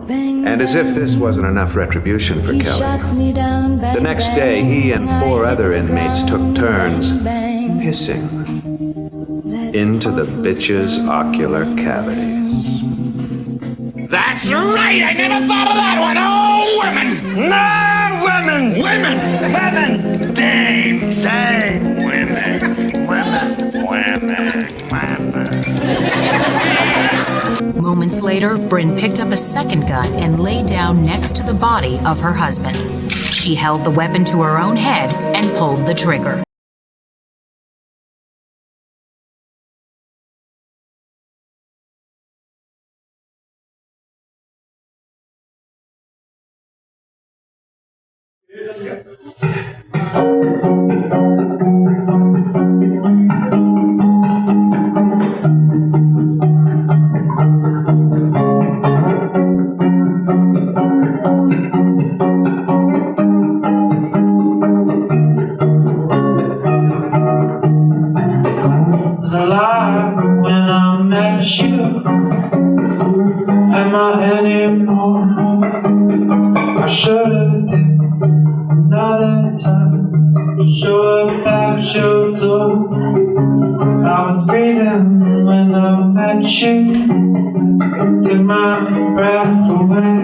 And as if this wasn't enough retribution for Kelly, the next day he and 4 other inmates took turns hissing into the bitch's ocular cavities. That's right! I never thought of that one! Oh, women! No, women! Women! Dames! Women! Moments later, Bryn picked up a second gun and lay down next to the body of her husband. She held the weapon to her own head and pulled the trigger. Was alive when I met you. Am I anymore? I should have been another time. Should have showed up. I was breathing when I met you. Took my breath away.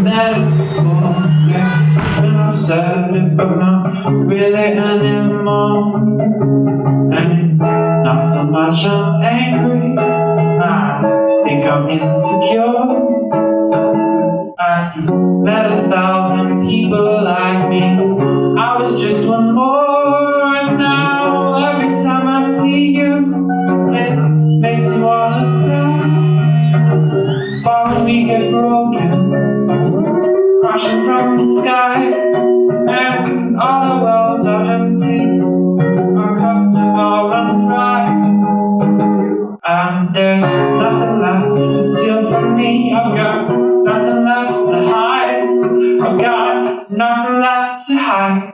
Metaphor, yes, when I said it, but not really anymore. And not so much I'm angry, I think I'm insecure. I met 1,000 people like me, I was just one more. And now every time I see you, it makes me wanna cry. But when we get broken, crashing from the sky, and all the wells are empty, our cups have all run dry, and there's nothing left to steal from me. I've got nothing left to hide. I've got nothing left to hide.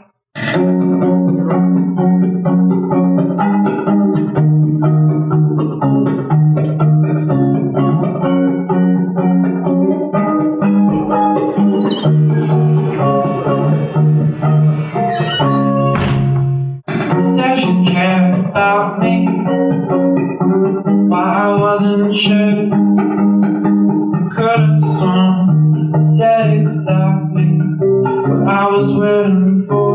Said you cared about me, why I wasn't sure. Could've sworn you said exactly what I was waiting for,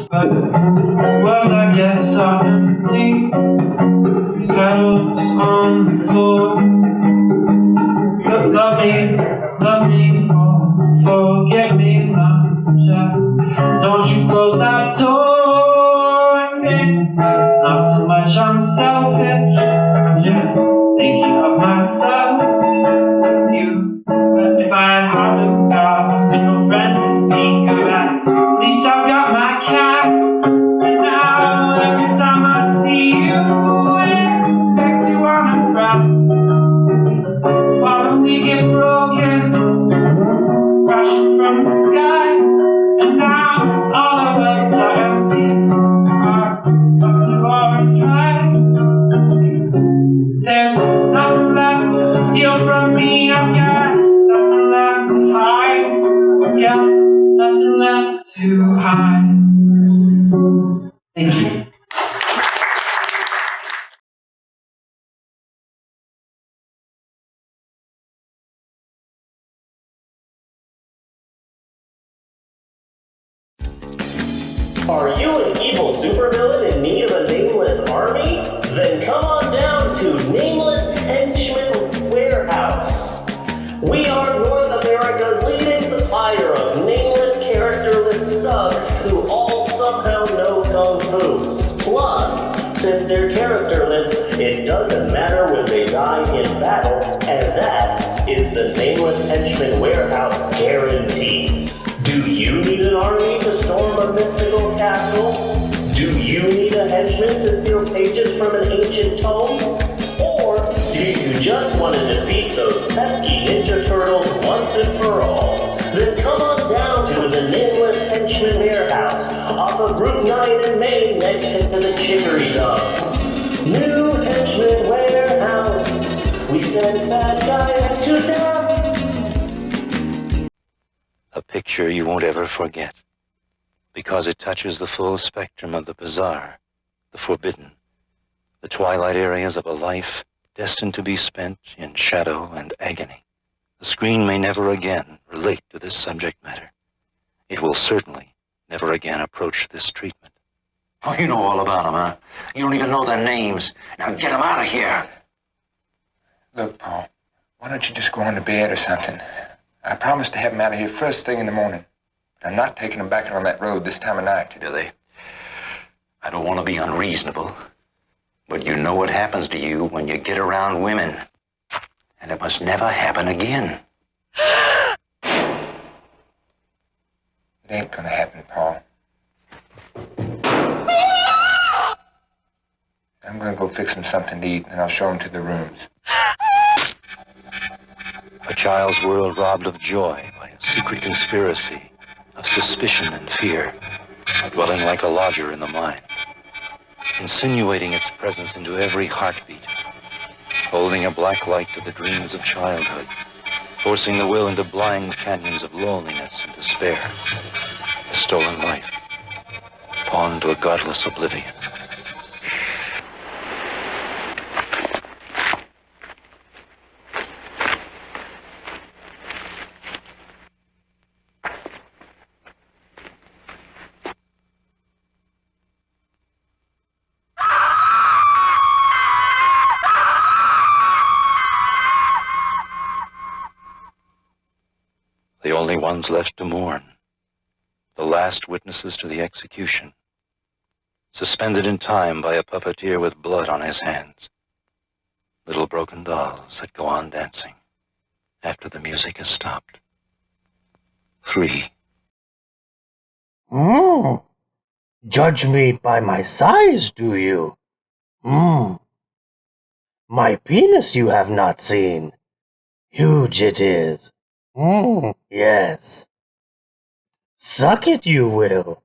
but words I guess are empty. These petals on the floor. But love me, forget me. from the sky, and now all the legs are empty. Our too far to try. There's nothing left to steal from me. I've got nothing left to hide. I've got nothing left to hide. Thank you. Are you an evil supervillain in need of a nameless army? Then come on down to Nameless Henchman Warehouse. We are North America's leading supplier of nameless, characterless thugs who all somehow know Kung Fu. Plus, since they're characterless, it doesn't matter when they die in battle, and that is the Nameless Henchman Warehouse guarantee. Do you need an army to storm a mystical castle? Do you need a henchman to steal pages from an ancient tome? Or do you just want to defeat those pesky Ninja Turtles once and for all? Then come on down to the Nameless Henchman Warehouse off of Route 9 in Maine next to the Chicory Dump. New Henchman Warehouse. We send bad guys to death. A picture you won't ever forget, because it touches the full spectrum of the bizarre, the forbidden, the twilight areas of a life destined to be spent in shadow and agony. The screen may never again relate to this subject matter. It will certainly never again approach this treatment. Oh, you know all about them, huh? You don't even know their names. Now get them out of here. Look, Paul, why don't you just go on to bed or something? I promised to have them out of here first thing in the morning. But I'm not taking them back on that road this time of night. Billy, I don't want to be unreasonable, but you know what happens to you when you get around women. And it must never happen again. It ain't gonna happen, Paul. I'm gonna go fix them something to eat, and I'll show them to their rooms. A child's world robbed of joy by a secret conspiracy of suspicion and fear, dwelling like a lodger in the mind, insinuating its presence into every heartbeat, holding a black light to the dreams of childhood, forcing the will into blind canyons of loneliness and despair. A stolen life, pawned to a godless oblivion. The only ones left to mourn, the last witnesses to the execution, suspended in time by a puppeteer with blood on his hands. Little broken dolls that go on dancing after the music has stopped. 3. Judge me by my size, do you? My penis you have not seen. Huge it is. Yes. Suck it you will.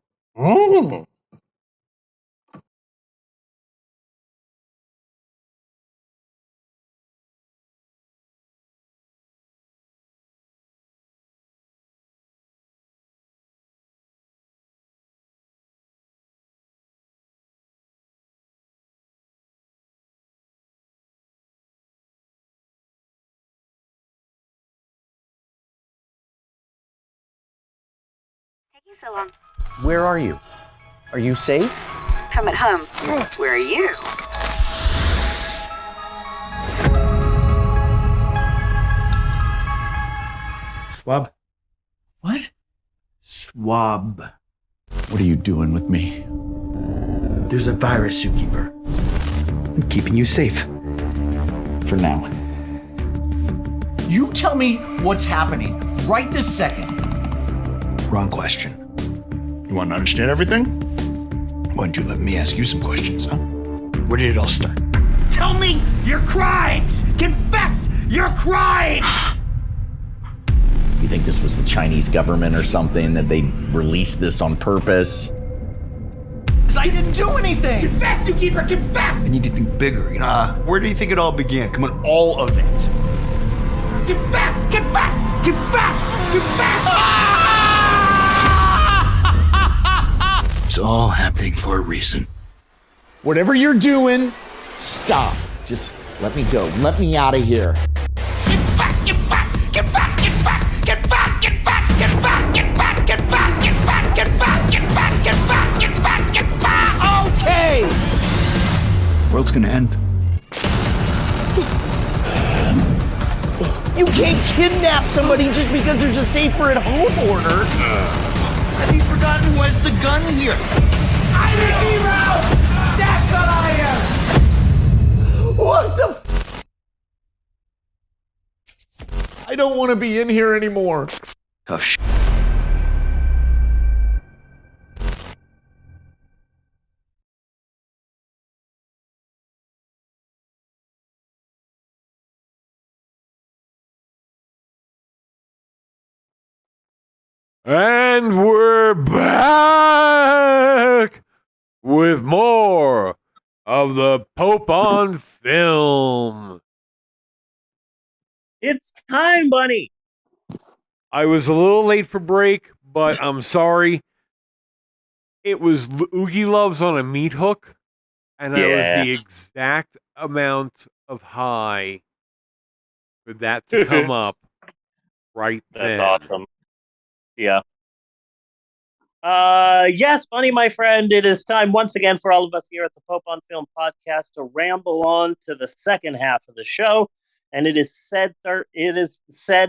So long. Where are you? Are you safe? I'm at home. Where are you? Swab? What? Swab. What are you doing with me? There's a virus, Zookeeper. I'm keeping you safe. For now. You tell me what's happening right this second. Wrong question. You want to understand everything? Why don't you let me ask you some questions, huh? Where did it all start? Tell me your crimes! Confess your crimes! You think this was the Chinese government or something, that they released this on purpose? I didn't do anything! Confess, Zookeeper, confess! I need to think bigger, you know? Where do you think it all began? Come on, all of it. Confess! Confess! Confess! Confess! It's all happening for a reason. Whatever you're doing, stop. Just let me go. Let me out of here. Get back! Get back! Get back! Get back! Get back! Get back! Get back! Get back! Get back! Get back! Get back! Get back! Get back! Get back! Get back! Okay! World's gonna end. You can't kidnap somebody just because there's a safer at home order. Have you forgotten who has the gun here? I'm a hero! That's what I am! What the I don't want to be in here anymore. Tough shit. And we're back with more of the Pope on Film. It's time, Bunny. I was a little late for break, but I'm sorry. It was Oogie Loves on a meat hook, and that was the exact amount of high for that to come up right That's then. awesome. Yeah. Yes, Bunny, my friend, it is time once again for all of us here at the Pope on Film podcast to ramble on to the second half of the show. And it is said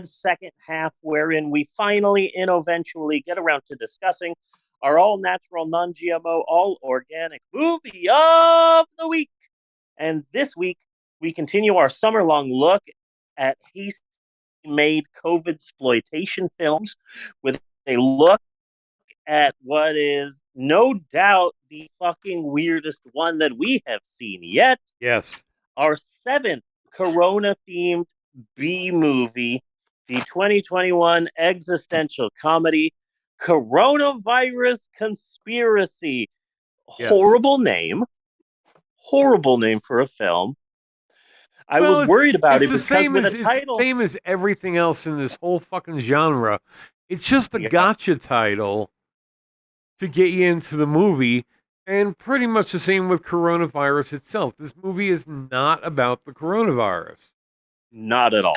second half wherein we finally and eventually get around to discussing our all-natural, non-GMO, all-organic movie of the week. And this week, we continue our summer-long look at hastily-made COVID-exploitation films with a look at what is no doubt the fucking weirdest one that we have seen yet. Yes. Our seventh Corona-themed B movie, the 2021 existential comedy, Coronavirus Conspiracy. Yes. Horrible name for a film. I was worried about it because with the title. It's the same as everything else in this whole fucking genre. It's just a gotcha title to get you into the movie, and pretty much the same with coronavirus itself. This movie is not about the coronavirus. Not at all.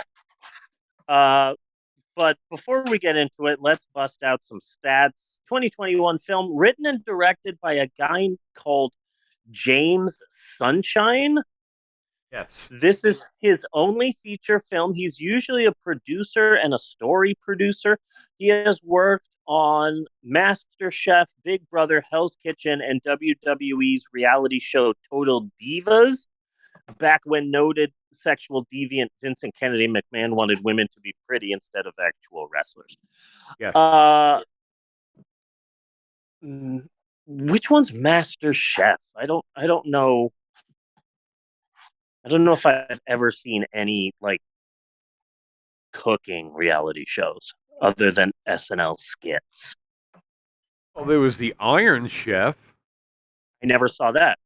But before we get into it, let's bust out some stats. 2021 film written and directed by a guy called James Sunshine. Yes. This is his only feature film. He's usually a producer and a story producer. He has worked on MasterChef, Big Brother, Hell's Kitchen, and WWE's reality show Total Divas. Back when noted sexual deviant Vincent Kennedy McMahon wanted women to be pretty instead of actual wrestlers. Yes. Which one's MasterChef? I don't know. I don't know if I've ever seen any like cooking reality shows other than SNL skits. Well, there was the Iron Chef. I never saw that.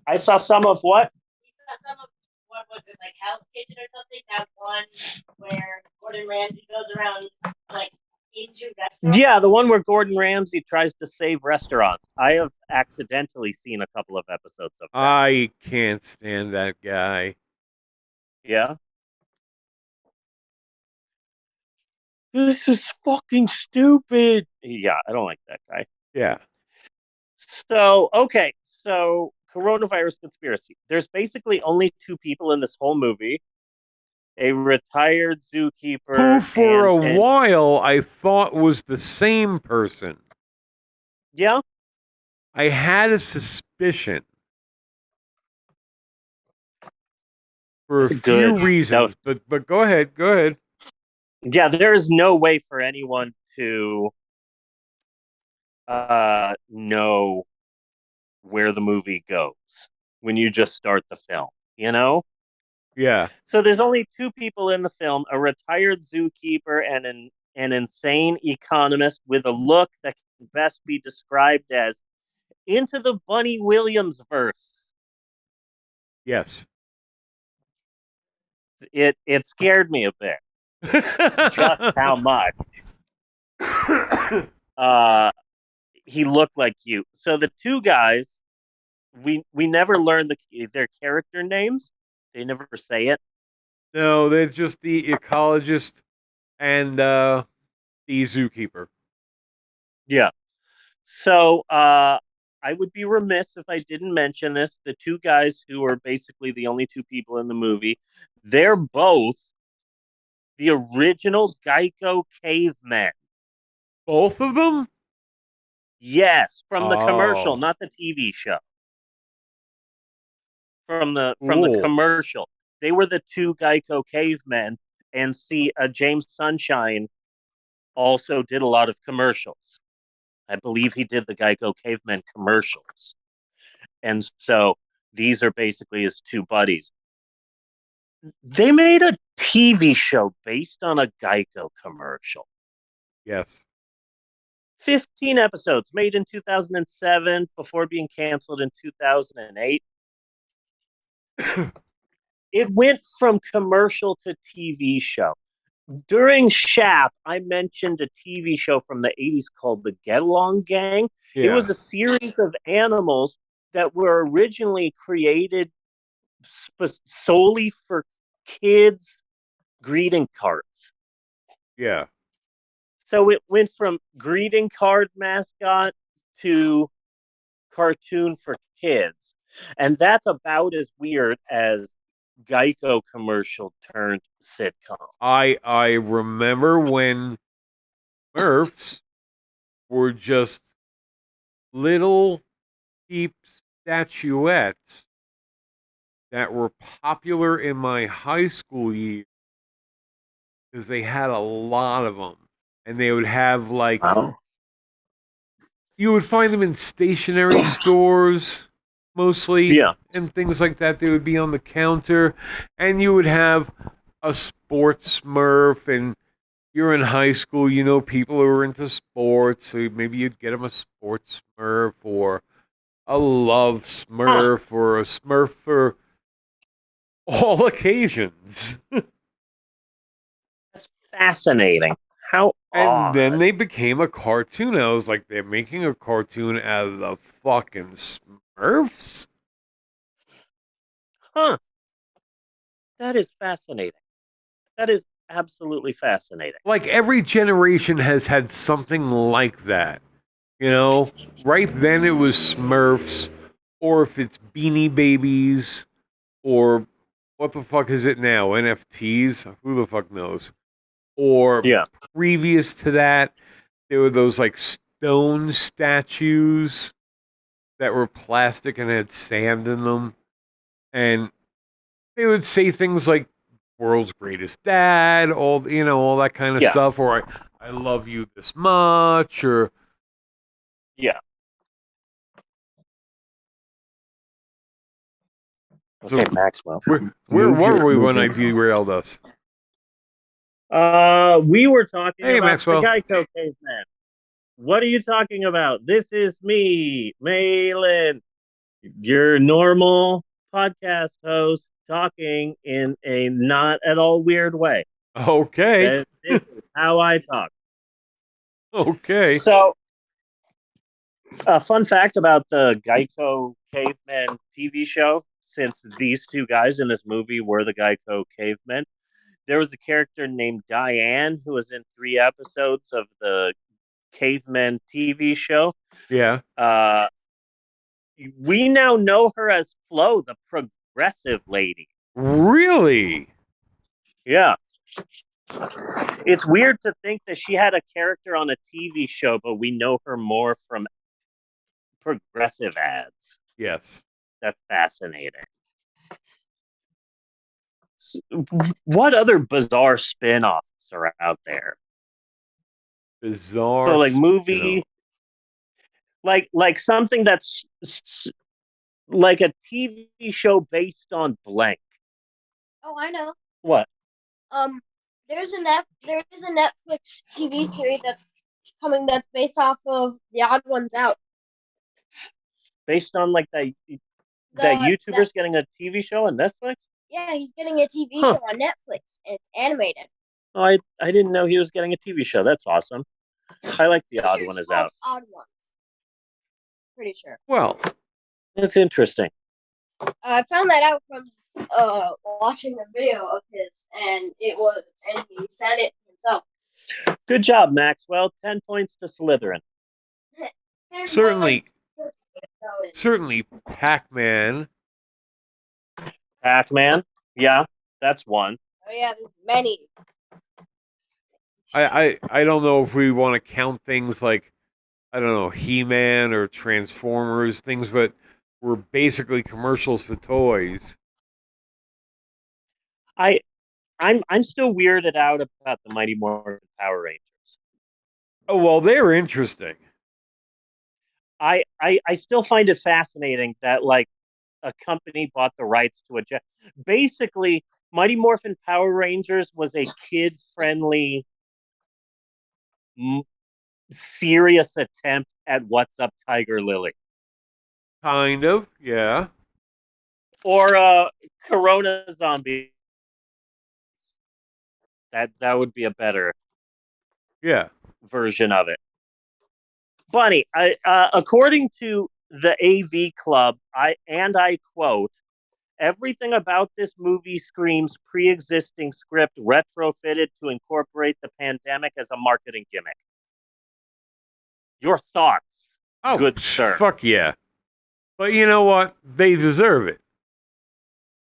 I saw some of what? What was it, like Hell's Kitchen or something? That one where Gordon Ramsay goes around like into restaurants. Yeah, the one where Gordon Ramsay tries to save restaurants. I have accidentally seen a couple of episodes of that. I can't stand that guy. Yeah. This is fucking stupid. Yeah, I don't like that guy. Yeah. So, okay. So, coronavirus conspiracy. There's basically only two people in this whole movie. A retired zookeeper. Who for a while I thought was the same person. Yeah? I had a suspicion. For a few reasons. But go ahead. Go ahead. Yeah, there is no way for anyone to know where the movie goes when you just start the film, you know? Yeah. So there's only two people in the film: a retired zookeeper and an insane economist with a look that can best be described as into the Bunny Williams verse. Yes. It scared me a bit. Just how much he looked like you. So the two guys, we never learned their character names. They never say it. No, they're just the ecologist and the zookeeper. Yeah. So I would be remiss if I didn't mention this. The two guys who are basically the only two people in the movie, they're both the original Geico cavemen. Both of them? Yes, from the commercial, Oh. not the TV show. From the Cool. commercial. They were the two Geico cavemen, and James Sunshine also did a lot of commercials. I believe he did the Geico cavemen commercials. And so these are basically his two buddies. They made a TV show based on a Geico commercial. Yes. 15 episodes made in 2007 before being canceled in 2008. It went from commercial to TV show. During SHAP, I mentioned a TV show from the 80s called The Get Along Gang. Yeah. It was a series of animals that were originally created solely for kids' greeting cards. Yeah. So it went from greeting card mascot to cartoon for kids. And that's about as weird as Geico commercial turned sitcom. I remember when Smurfs were just little cheap statuettes that were popular in my high school year because they had a lot of them, and they would have like you would find them in stationery stores mostly, and things like that. They would be on the counter, and you would have a sports Smurf, and you're in high school, you know people who are into sports, so maybe you'd get them a sports Smurf or a love Smurf or a Smurf for all occasions. That's fascinating. How And then odd. they became a cartoon. I was like, they're making a cartoon out of the fucking Smurfs? Huh. That is fascinating. That is absolutely fascinating. Like every generation has had something like that. You know, right then it was Smurfs, or if it's Beanie Babies, or what the fuck is it now? NFTs? Who the fuck knows? Or previous to that, there were those like stone statues that were plastic and had sand in them. And they would say things like world's greatest dad, all that kind of stuff, or I love you this much, or Okay, Maxwell. Where were we when I derailed us? We were talking Hey, about Maxwell. the Geico caveman. What are you talking about? This is me, Malin, your normal podcast host, talking in a not at all weird way. Okay. This is how I talk. Okay. So, a fun fact about the Geico Caveman TV show, since these two guys in this movie were the Geico Cavemen, there was a character named Diane who was in 3 episodes of the Caveman TV show. Yeah. We now know her as Flo, the progressive lady. Really? Yeah. It's weird to think that she had a character on a TV show, but we know her more from progressive ads. Yes. That's fascinating. What other bizarre spin-offs are out there? Bizarre. So like movie, like something that's like a TV show based on blank. Oh, I know. What? There is a Netflix TV series that's coming that's based off of The Odd Ones Out. Based on like that YouTuber's getting a TV show on Netflix? Yeah, he's getting a TV show on Netflix, and it's animated. Oh, I didn't know he was getting a TV show. That's awesome. I like The Odd One Is Out. Odd Ones. Pretty sure. Well, that's interesting. I found that out from watching a video of his, and he said it himself. Good job, Maxwell. 10 points to Slytherin. Certainly Pac-Man. Pac-Man? Yeah, that's one. Oh yeah, there's many. I don't know if we want to count things like, I don't know, He-Man or Transformers, things, but were basically commercials for toys. I'm still weirded out about the Mighty Morphin Power Rangers. Oh, well, they're interesting. I still find it fascinating that like a company bought the rights to basically Mighty Morphin Power Rangers was a kid-friendly serious attempt at What's Up Tiger Lily. Kind of, yeah. Or Corona Zombie. That would be a better version of it. Bunny, according to the AV Club, I quote, everything about this movie screams pre-existing script retrofitted to incorporate the pandemic as a marketing gimmick. Your thoughts, good sir. Fuck yeah. But you know what? They deserve it.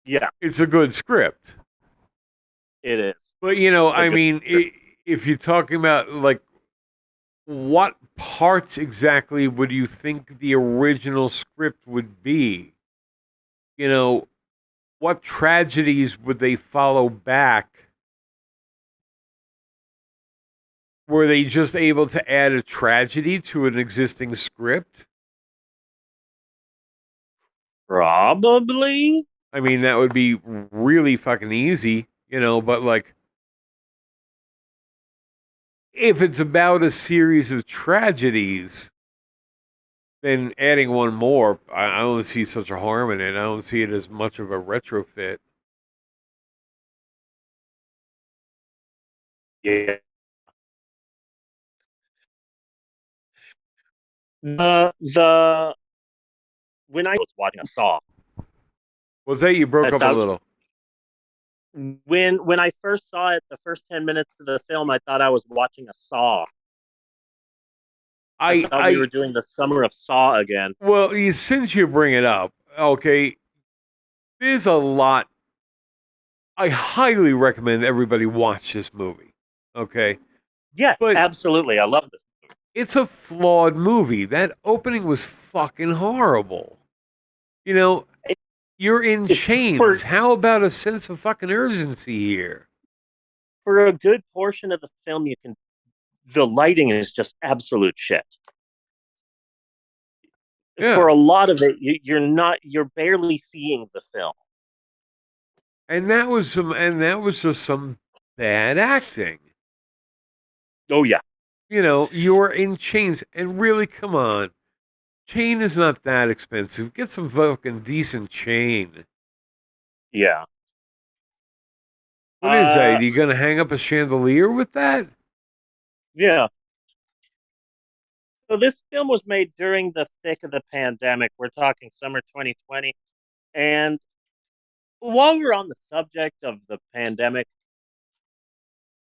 Yeah. It's a good script. It is. But, I mean, if you're talking about, like, what parts exactly would you think the original script would be? What tragedies would they follow back? Were they just able to add a tragedy to an existing script? Probably. I mean, that would be really fucking easy, but like, if it's about a series of tragedies, then adding one more, I don't see such a harm in it. I don't see it as much of a retrofit. Yeah. When I was watching a Saw. Was that you broke up a little? When I first saw it, the first 10 minutes of the film, I thought I was watching a Saw. I thought we were doing the Summer of Saw again. Well, since you bring it up, okay, there's a lot. I highly recommend everybody watch this movie. Okay. Yes, absolutely. I love this movie. It's a flawed movie. That opening was fucking horrible. You're in chains. How about a sense of fucking urgency here? For a good portion of the film, the lighting is just absolute shit. Yeah. For a lot of it, you're barely seeing the film. And that was just some bad acting. Oh yeah. You're in chains, and really, come on. Chain is not that expensive. Get some fucking decent chain. Yeah. What is that? Are you going to hang up a chandelier with that? Yeah. So this film was made during the thick of the pandemic. We're talking summer 2020. And while we're on the subject of the pandemic,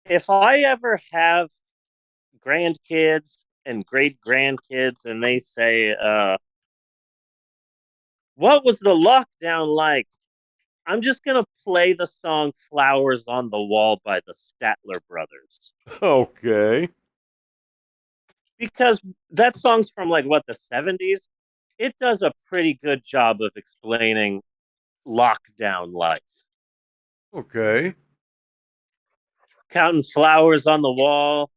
if I ever have grandkids and great-grandkids and they say, what was the lockdown like? I'm just going to play the song Flowers on the Wall by the Statler Brothers. Okay. Because that song's from the 70s. It does a pretty good job of explaining lockdown life. Okay. Counting flowers on the wall,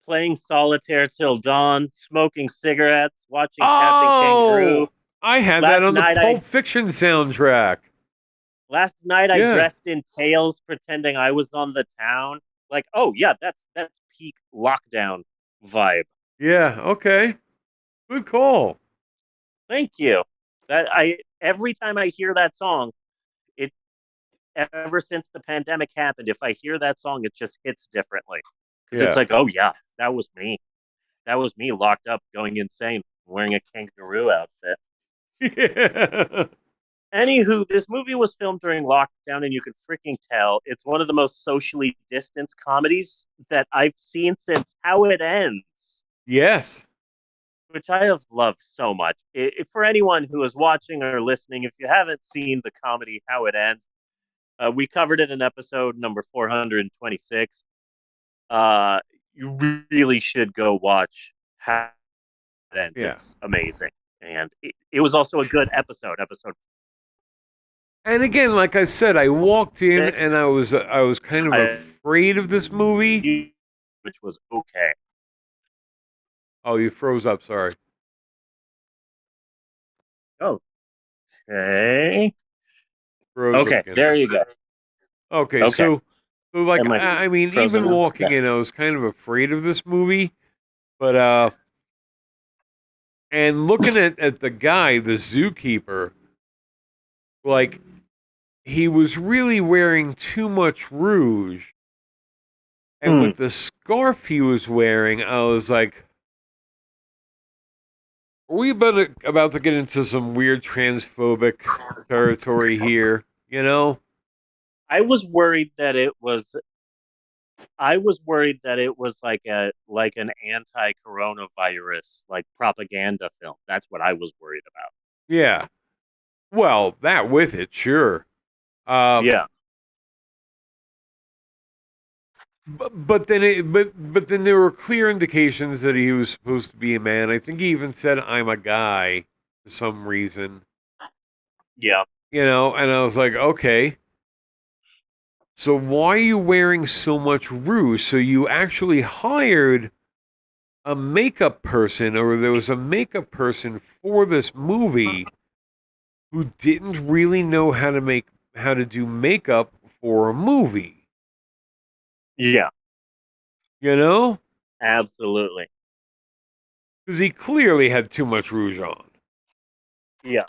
playing solitaire till dawn, smoking cigarettes, watching Captain Kangaroo. I had that on the Pulp Fiction soundtrack. Last night I Yeah. dressed in tails pretending I was on the town. Like, oh yeah, that's peak lockdown vibe. Yeah. Okay. Good call. Thank you. That I every time I hear that song, it ever since the pandemic happened, if I hear that song, it just hits differently. Because it's Yeah. like, oh yeah, that was me. That was me locked up, going insane, wearing a kangaroo outfit. Yeah. Anywho, this movie was filmed during lockdown, and you can freaking tell it's one of the most socially distanced comedies that I've seen since How It Ends, Yes. which I have loved so much. For anyone who is watching or listening, if you haven't seen the comedy How It Ends, we covered it in episode number 426. You really should go watch How It Ends. Yeah. It's amazing. And it was also a good episode And again, like I said, I walked in 6, and I was kind of afraid of this movie. which was okay. Oh, you froze up. Sorry. Okay. Froze up Okay, again. there you go. Okay, Okay. so like And my I mean, frozen even walking vest. in, I was kind of afraid of this movie, but and looking at the guy, the zookeeper, like he was really wearing too much rouge. And with the scarf he was wearing, I was like, are we about to get into some weird transphobic territory here? You know? I was worried that it was like an anti-coronavirus like propaganda film. That's what I was worried about. Yeah. Well, that with it, sure. Yeah. But then there were clear indications that he was supposed to be a man. I think he even said, "I'm a guy," for some reason. Yeah. You know, and I was like, okay. So why are you wearing so much rouge? So you actually hired a makeup person, or there was a makeup person for this movie who didn't really know how to do makeup for a movie. Yeah. You know? Absolutely. Because he clearly had too much rouge on. Yeah.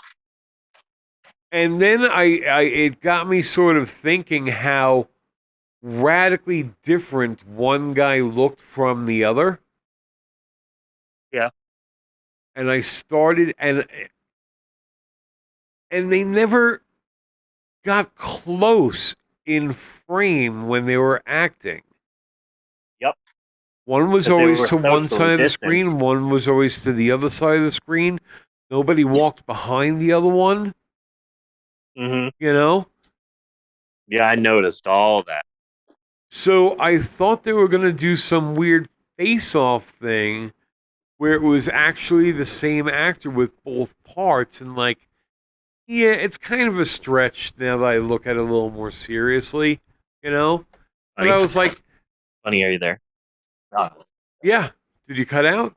And then it got me sort of thinking how radically different one guy looked from the other. Yeah. And I started and they never got close in frame when they were acting. Yep. One was 'Cause they always were to one socially side of the distanced. screen, one was always to the other side of the screen. Nobody walked behind the other one. Mm-hmm. You know? Yeah, I noticed all that. So I thought they were going to do some weird face-off thing where it was actually the same actor with both parts, and like, yeah, it's kind of a stretch now that I look at it a little more seriously, you know? But I was like, Funny, are you there? yeah. Did you cut out?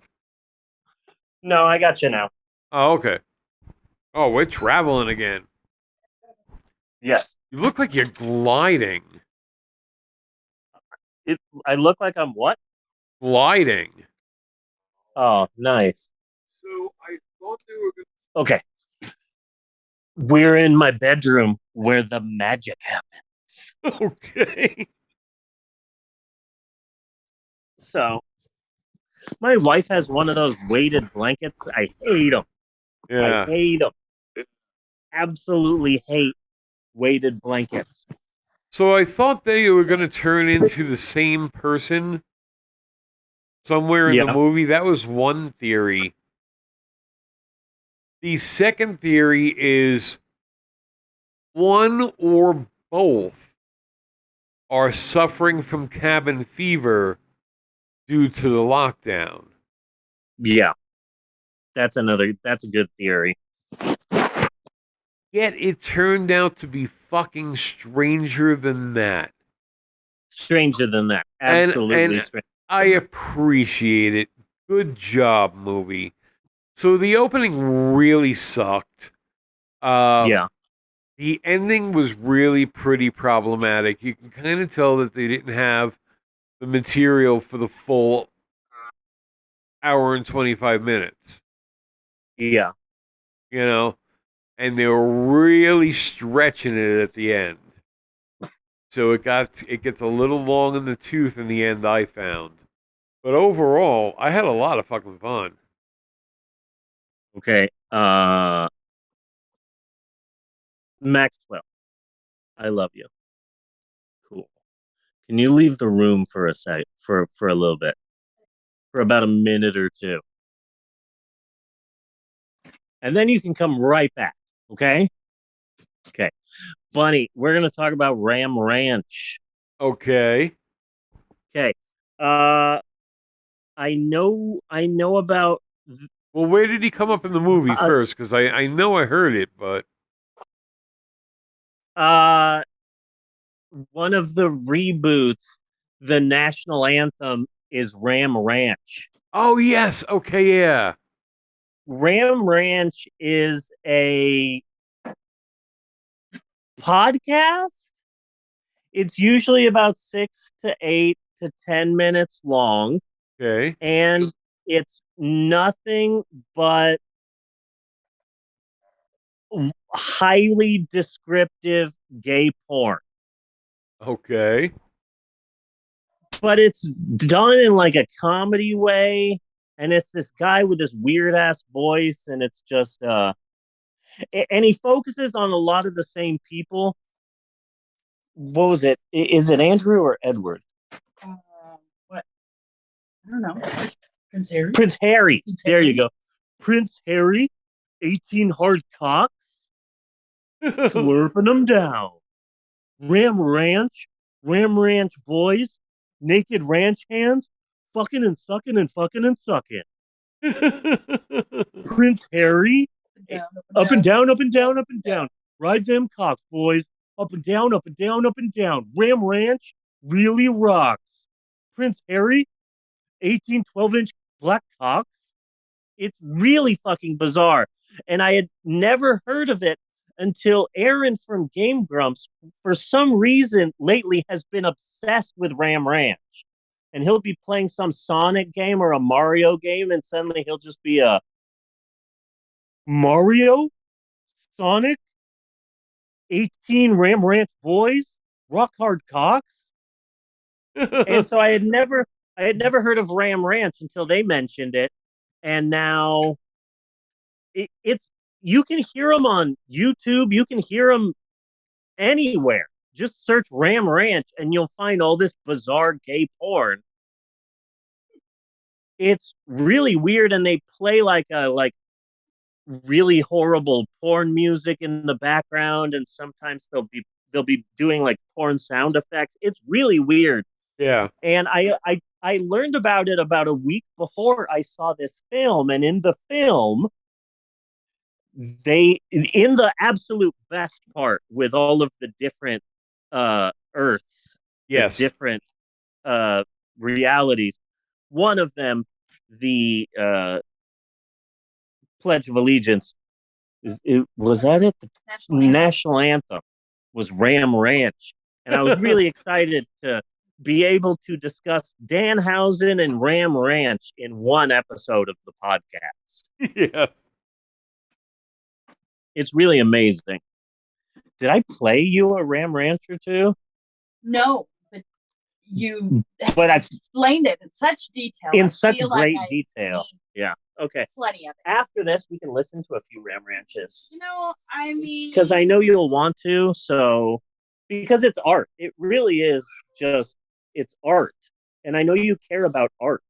No, I got you now. Oh, okay. Oh, we're traveling again. Yes. You look like you're gliding. I look like I'm what? Gliding. Oh, nice. So I thought they were going to... Okay. We're in my bedroom where the magic happens. Okay. So, my wife has one of those weighted blankets. I hate them. Yeah. I hate them. Absolutely hate weighted blankets. So I thought they were going to turn into the same person somewhere in the movie. That was one theory. The second theory is one or both are suffering from cabin fever due to the lockdown. Yeah. That's a good theory. Yet it turned out to be fucking stranger than that. Stranger than that. Absolutely and stranger. I appreciate it. Good job, movie. So the opening really sucked. Yeah. The ending was really pretty problematic. You can kind of tell that they didn't have the material for the full hour and 25 minutes. Yeah. You know, and they were really stretching it at the end. So it gets a little long in the tooth in the end, I found. But overall, I had a lot of fucking fun. Okay. Maxwell, I love you. Cool. Can you leave the room for for a little bit? For about a minute or two. And then you can come right back. Okay? Okay. Bunny, we're gonna talk about Ram Ranch. Okay. Okay. I know about well, where did he come up in the movie first? Because I know I heard it, but one of the reboots, the national anthem is Ram Ranch. Oh yes, okay, yeah. Ram Ranch is a podcast. It's usually about 6 to 8 to 10 minutes long. Okay. And it's nothing but highly descriptive gay porn. Okay. But it's done in like a comedy way. And it's this guy with this weird ass voice. And it's just, and he focuses on a lot of the same people. What was it? Is it Andrew or Edward? What? I don't know. Prince Harry. Prince Harry. There you go. Prince Harry, 18 hard cocks, slurping them down. Ram Ranch boys, naked ranch hands, fucking and sucking and fucking and sucking. Prince Harry, up and down, up and down, up and down. Ride them cocks, boys. Up and down, up and down, up and down. Ram Ranch really rocks. Prince Harry, 18, 12-inch black cocks. It's really fucking bizarre. And I had never heard of it until Aaron from Game Grumps, for some reason lately, has been obsessed with Ram Ranch. And he'll be playing some Sonic game or a Mario game, and suddenly he'll just be a Mario, Sonic, 18 Ram Ranch boys, rock hard cocks. And so I had never heard of Ram Ranch until they mentioned it. And now it's you can hear them on YouTube, you can hear them anywhere. Just search Ram Ranch and you'll find all this bizarre gay porn. It's really weird, and they play like really horrible porn music in the background, and sometimes they'll be doing like porn sound effects. It's really weird. Yeah. And I learned about it about a week before I saw this film, and in the film, in the absolute best part with all of the different Earths, yes, the different realities. One of them, the Pledge of Allegiance, was that it? The national anthem was Ram Ranch, and I was really excited to be able to discuss Danhausen and Ram Ranch in one episode of the podcast. Yes. It's really amazing. Did I play you a Ram Ranch or two? No, but I've explained it in such detail. In such great detail. Yeah. Okay. Plenty of it. After this, we can listen to a few Ram Ranches. I mean, because I know you'll want to. So, because it's art, it really is just it's art, and I know you care about art.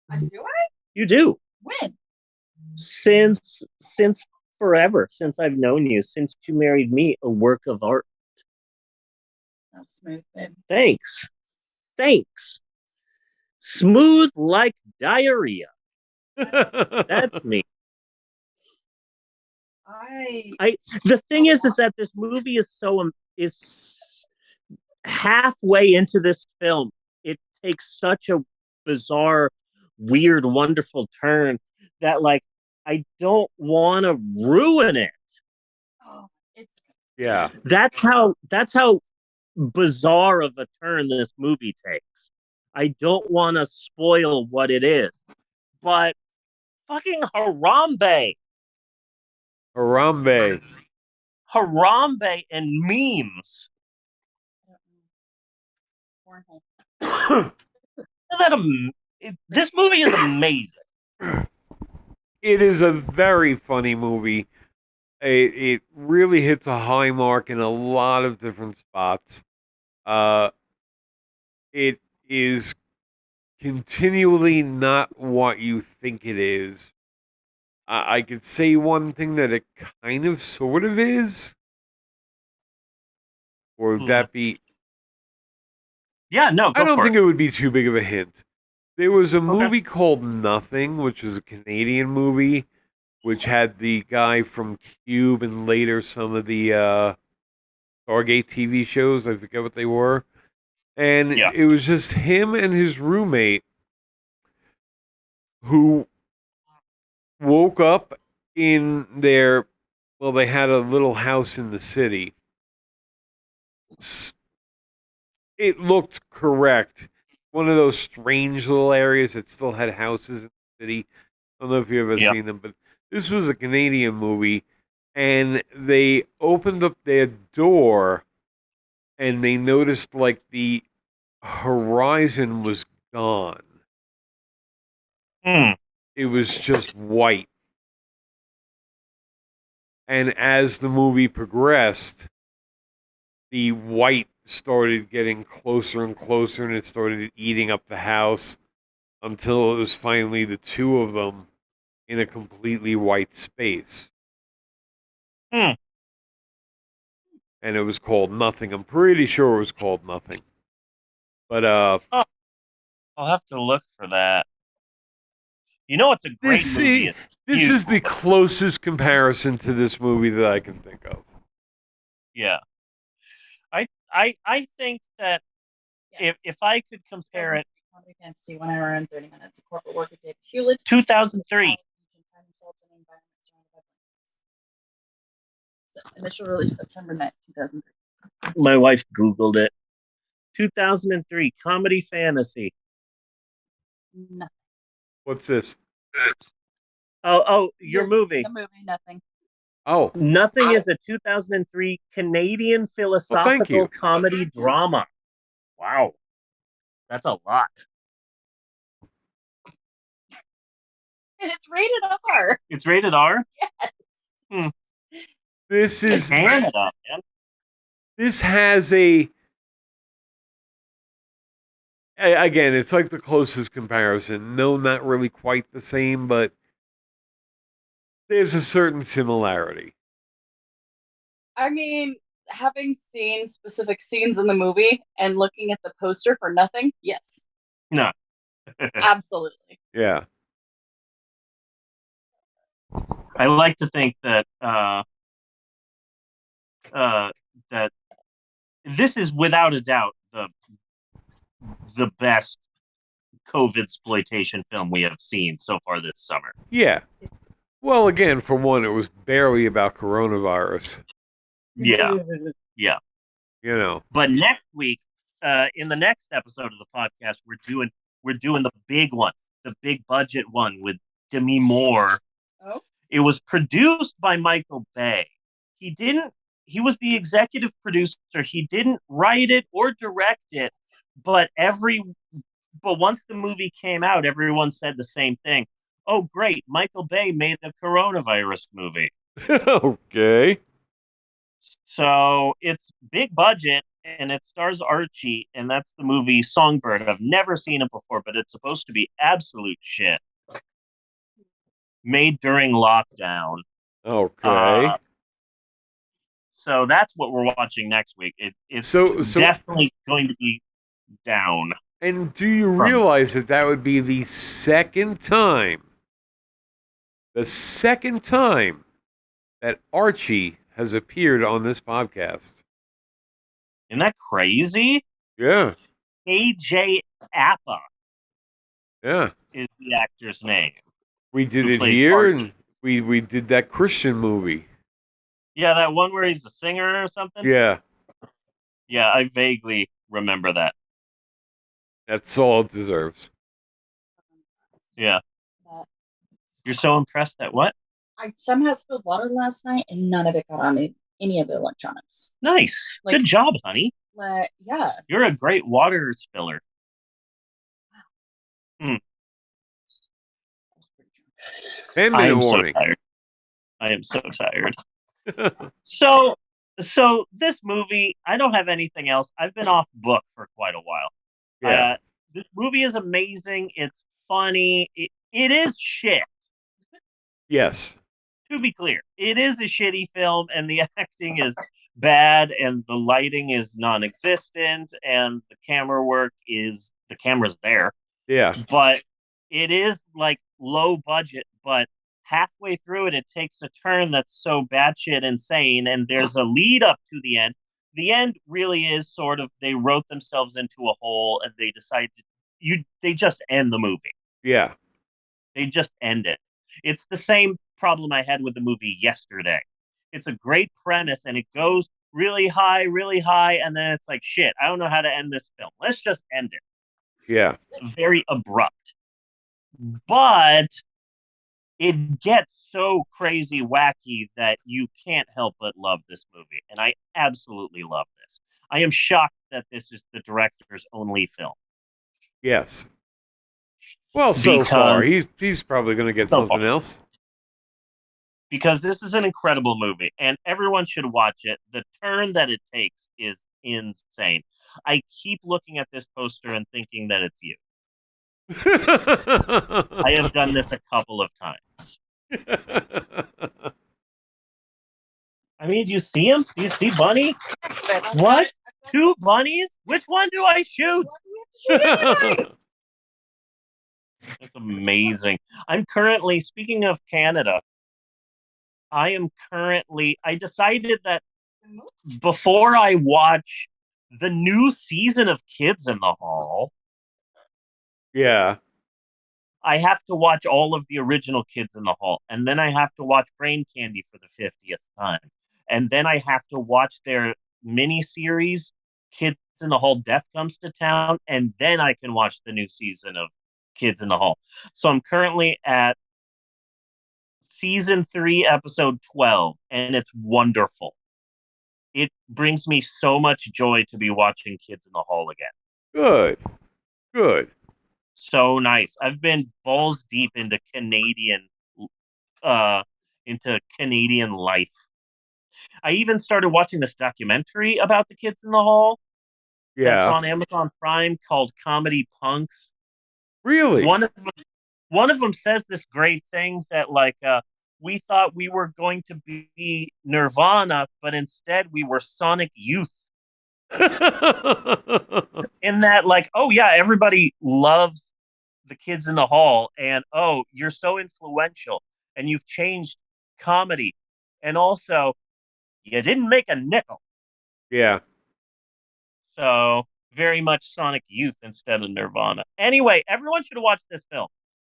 Do I? You do. When? Since forever, since I've known you, since you married me, a work of art. Oh, smooth, babe. Thanks. Smooth like diarrhea. That's me. The thing is that this movie is is halfway into this film. It takes such a bizarre, weird, wonderful turn that like I don't want to ruin it. Oh, Yeah. That's how bizarre of a turn this movie takes. I don't want to spoil what it is, but fucking Harambe and memes. This movie is amazing. It is a very funny movie. It really hits a high mark in a lot of different spots. It is continually not what you think it is. I could say one thing that it kind of sort of is. Or would that be... Yeah, no, I don't think it would be too big of a hint. There was a movie called Nothing, which was a Canadian movie, which had the guy from Cube and later some of the Stargate TV shows. I forget what they were. And it was just him and his roommate who woke up in their... Well, they had a little house in the city. It looked correct. One of those strange little areas that still had houses in the city. I don't know if you've ever seen them, but this was a Canadian movie, and they opened up their door, and they noticed like the horizon was gone. It was just white. And as the movie progressed, the white started getting closer and closer, and it started eating up the house until it was finally the two of them in a completely white space. And it was called Nothing. I'm pretty sure it was called Nothing. But I'll have to look for that. You know, it's a great movie. This is the closest comparison to this movie that I can think of. Yeah, I think that if I could compare it, Comedy fantasy, 1 hour and 30 minutes. Corporate work with David Hewlett. 2003. So, initial release September 9th, 2003. My wife Googled it. 2003 comedy fantasy. Nothing. What's this? Your movie. The movie, Nothing. Oh. Nothing is a 2003 Canadian philosophical comedy drama. Wow. That's a lot. And it's rated R. It's rated R? Yes. This is Canada, man. This has again, it's like the closest comparison. No, not really quite the same, but there's a certain similarity. I mean, having seen specific scenes in the movie and looking at the poster for Nothing, yes. No. Absolutely. Yeah. I like to think that that this is without a doubt the best COVID exploitation film we have seen so far this summer. Yeah. Well, again, for one, it was barely about coronavirus. Yeah. Yeah. You know. But next week, in the next episode of the podcast, we're doing the big one, the big budget one with Demi Moore. Oh. It was produced by Michael Bay. He was the executive producer. He didn't write it or direct it, but once the movie came out, everyone said the same thing. Oh, great. Michael Bay made a coronavirus movie. Okay. So it's big budget, and it stars Archie, and that's the movie Songbird. I've never seen it before, but it's supposed to be absolute shit. Made during lockdown. Okay. So that's what we're watching next week. It's so definitely going to be down. And do you realize that would be the second time that Archie has appeared on this podcast? Isn't that crazy? Yeah. AJ Appa. Yeah. Is the actor's name. We did it here, and we did that Christian movie. Yeah, that one where he's a singer or something. Yeah, Yeah, I vaguely remember that. that's all it deserves. Yeah. That You're so impressed that what? I somehow spilled water last night and none of it got on any of the electronics. Nice. Like- Good job, honey. Yeah. You're a great water spiller. Hmm. 10-minute warning. So tired. I am so tired. So this movie, I don't have anything else. I've been off book for quite a while. Yeah. This movie is amazing. It's funny. It is shit. Yes. To be clear, it is a shitty film, and the acting is bad, and the lighting is non-existent, and the camera's there, Yeah. but it is like low budget. But halfway through it, it takes a turn that's so batshit insane, and there's a lead up to the end. The end really is sort of they wrote themselves into a hole, and they decided they just end the movie. Yeah. They just end it. It's the same problem I had with the movie Yesterday. It's a great premise and it goes really high, and then it's like, shit, I don't know how to end this film. Let's just end it. Yeah. Very abrupt. But it gets so crazy wacky that you can't help but love this movie. And I absolutely love this. I am shocked that this is the director's only film. Yes. Well, so far he's probably going to get something else. Because this is an incredible movie and everyone should watch it. The turn that it takes is insane. I keep looking at this poster and thinking that it's you. I have done this a couple of times. I mean, do you see him? Do you see Bunny? What? 2 bunnies? Which one do I shoot? That's amazing. I'm currently, speaking of Canada, I decided that before I watch the new season of Kids in the Hall, Yeah. I have to watch all of the original Kids in the Hall. And then I have to watch Brain Candy for the 50th time. And then I have to watch their mini-series, Kids in the Hall Death Comes to Town. And then I can watch the new season of Kids in the Hall. So I'm currently at season 3, episode 12, and it's wonderful. It brings me so much joy to be watching Kids in the Hall again. Good. So nice. I've been balls deep into Canadian life. I even started watching this documentary about the Kids in the Hall. Yeah. That's on Amazon Prime called Comedy Punks. Really? One of them says this great thing that we thought we were going to be Nirvana, but instead we were Sonic Youth. In that, oh yeah, everybody loves the Kids in the Hall, and oh, you're so influential, and you've changed comedy, and also you didn't make a nickel. Yeah. So very much Sonic Youth instead of Nirvana. Anyway, everyone should watch this film.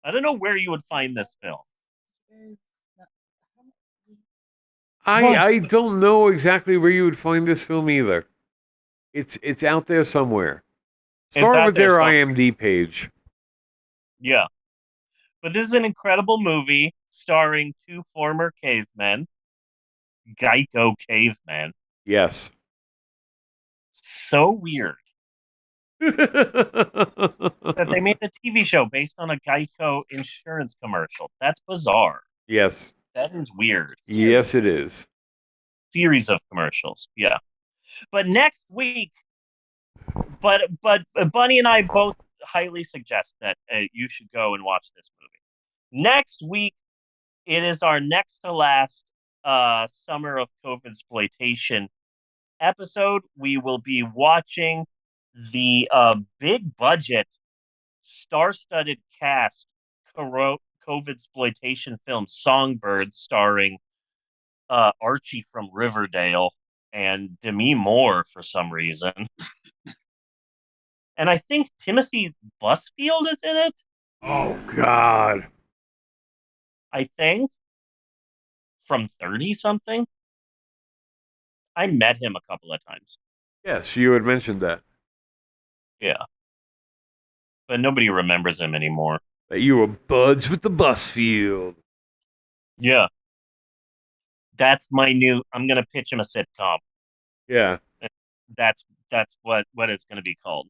I don't know where you would find this film. I don't know exactly where you would find this film either. It's out there somewhere. Start with their IMDb page. Yeah. But this is an incredible movie starring 2 former cavemen. Geico cavemen. Yes. So weird. That they made a TV show based on a Geico insurance commercial. That's bizarre. Yes. That is weird. Yes, it is. Series of commercials. Yeah. But next week, but Bunny and I both highly suggest that you should go and watch this movie. Next week, it is our next to last Summer of COVID exploitation episode. We will be watching the big budget, star-studded cast COVID exploitation film Songbird, starring Archie from Riverdale and Demi Moore for some reason. And I think Timothy Busfield is in it. Oh, God. I think. From 30-something. I met him a couple of times. Yes, you had mentioned that. Yeah. But nobody remembers him anymore. That you were buds with the Busfield. Yeah. That's my new. I'm gonna pitch him a sitcom. Yeah. That's what it's gonna be called.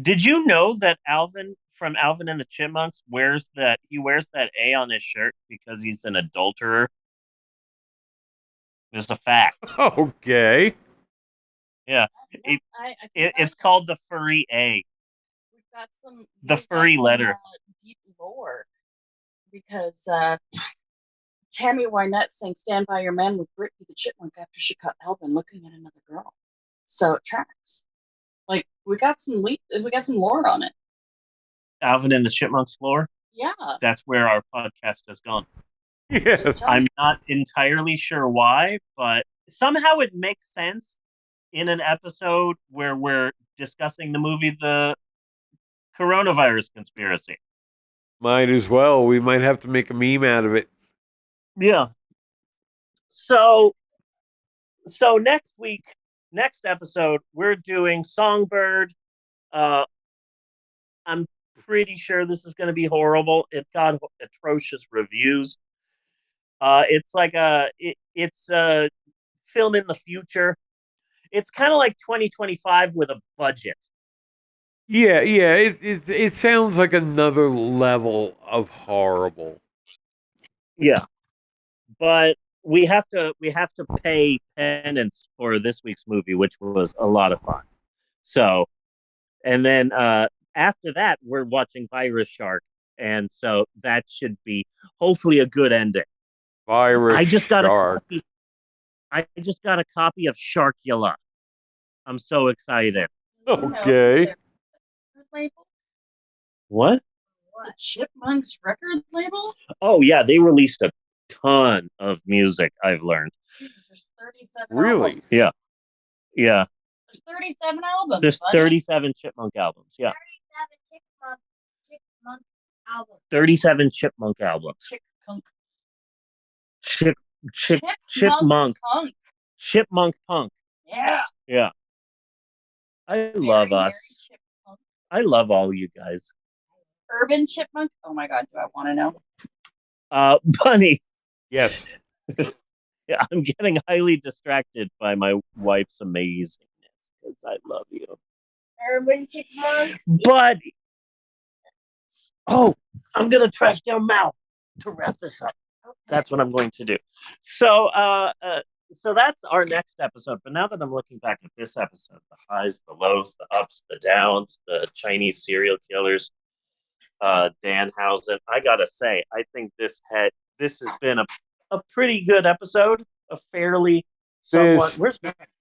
Did you know that Alvin from Alvin and the Chipmunks wears that A on his shirt because he's an adulterer? It's a fact. Okay. Yeah. It's called the furry A. We've got some The furry letter. Deep lore because Tammy Wynette sang "Stand by Your Man" with Brittany the Chipmunk after she caught Alvin looking at another girl. So it tracks. Like we got some lore on it. Alvin and the Chipmunks lore. Yeah. That's where our podcast has gone. Yes. I'm not entirely sure why, but somehow it makes sense in an episode where we're discussing the movie The Coronavirus Conspiracy. Might as well. We might have to make a meme out of it. Yeah. So next episode, we're doing Songbird. I'm pretty sure this is going to be horrible. It got atrocious reviews. It's like it's a film in the future. It's kind of like 2025 with a budget. Yeah. It sounds like another level of horrible. Yeah, but we have to pay penance for this week's movie, which was a lot of fun. So, and then after that, we're watching Virus Shark, and so that should be hopefully a good ending. Virus I just got Shark. I just got a copy of Sharkula. I'm so excited. Okay. What? The Chipmunks record label? Oh yeah, they released a ton of music. I've learned. Jesus, there's 37 Really? albums. Yeah. There's 37 albums. There's buddy. 37 Chipmunk albums. Yeah. 37 Chipmunk albums. 37 Chipmunk albums. Chipmunk. Chipmunk Punk. Yeah. Yeah. I love us. I love all you guys. Urban Chipmunk. Oh my God, do I want to know? Bunny. Yes. Yeah, I'm getting highly distracted by my wife's amazingness because I love you. Urban Chipmunk. But I'm gonna trash down Mal to wrap this up. Okay. That's what I'm going to do. So that's our next episode. But now that I'm looking back at this episode, the highs, the lows, the ups, the downs, the Chinese serial killers, Danhausen, I gotta say, I think this has been a pretty good episode. A fairly somewhat.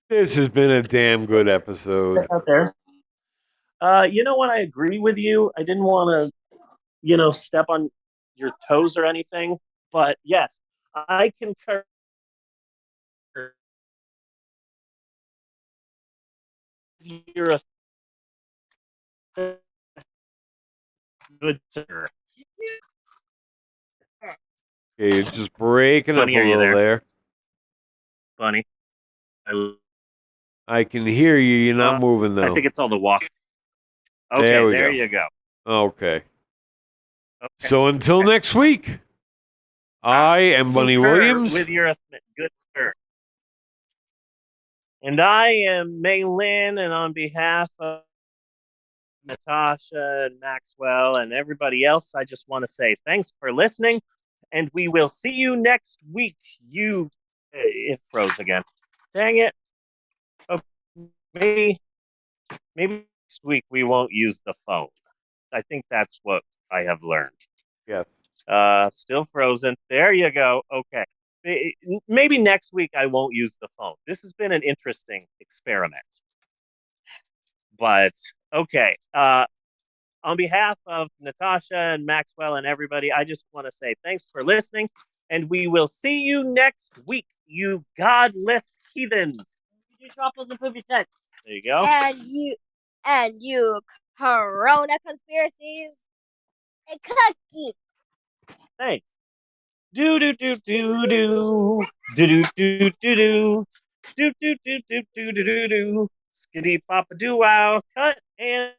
This has been a damn good episode. Out there. You know what? I agree with you. I didn't want to, step on your toes or anything. But yes, I concur. You're a good sir. Okay, you're just breaking Bunny, up a are you little there. Bunny. I can hear you. You're not moving, though. I think it's all the walk. Okay, there you go. Okay. So until next week, I am Bunny Williams. With your good sir. And I am Mei Lin, and on behalf of Natasha and Maxwell and everybody else, I just want to say thanks for listening, and we will see you next week. It froze again. Dang it. Maybe next week we won't use the phone. I think that's what I have learned. Yes. Still frozen. There you go. Okay. Maybe next week I won't use the phone. This has been an interesting experiment. But okay. On behalf of Natasha and Maxwell and everybody, I just want to say thanks for listening, and we will see you next week, you godless heathens. You truffles and poopy tents. There you go. And you Corona conspiracies and cookie. Thanks. Do do do do do do do do do do do do do do do do do do. Skitty papa do wow. Cut and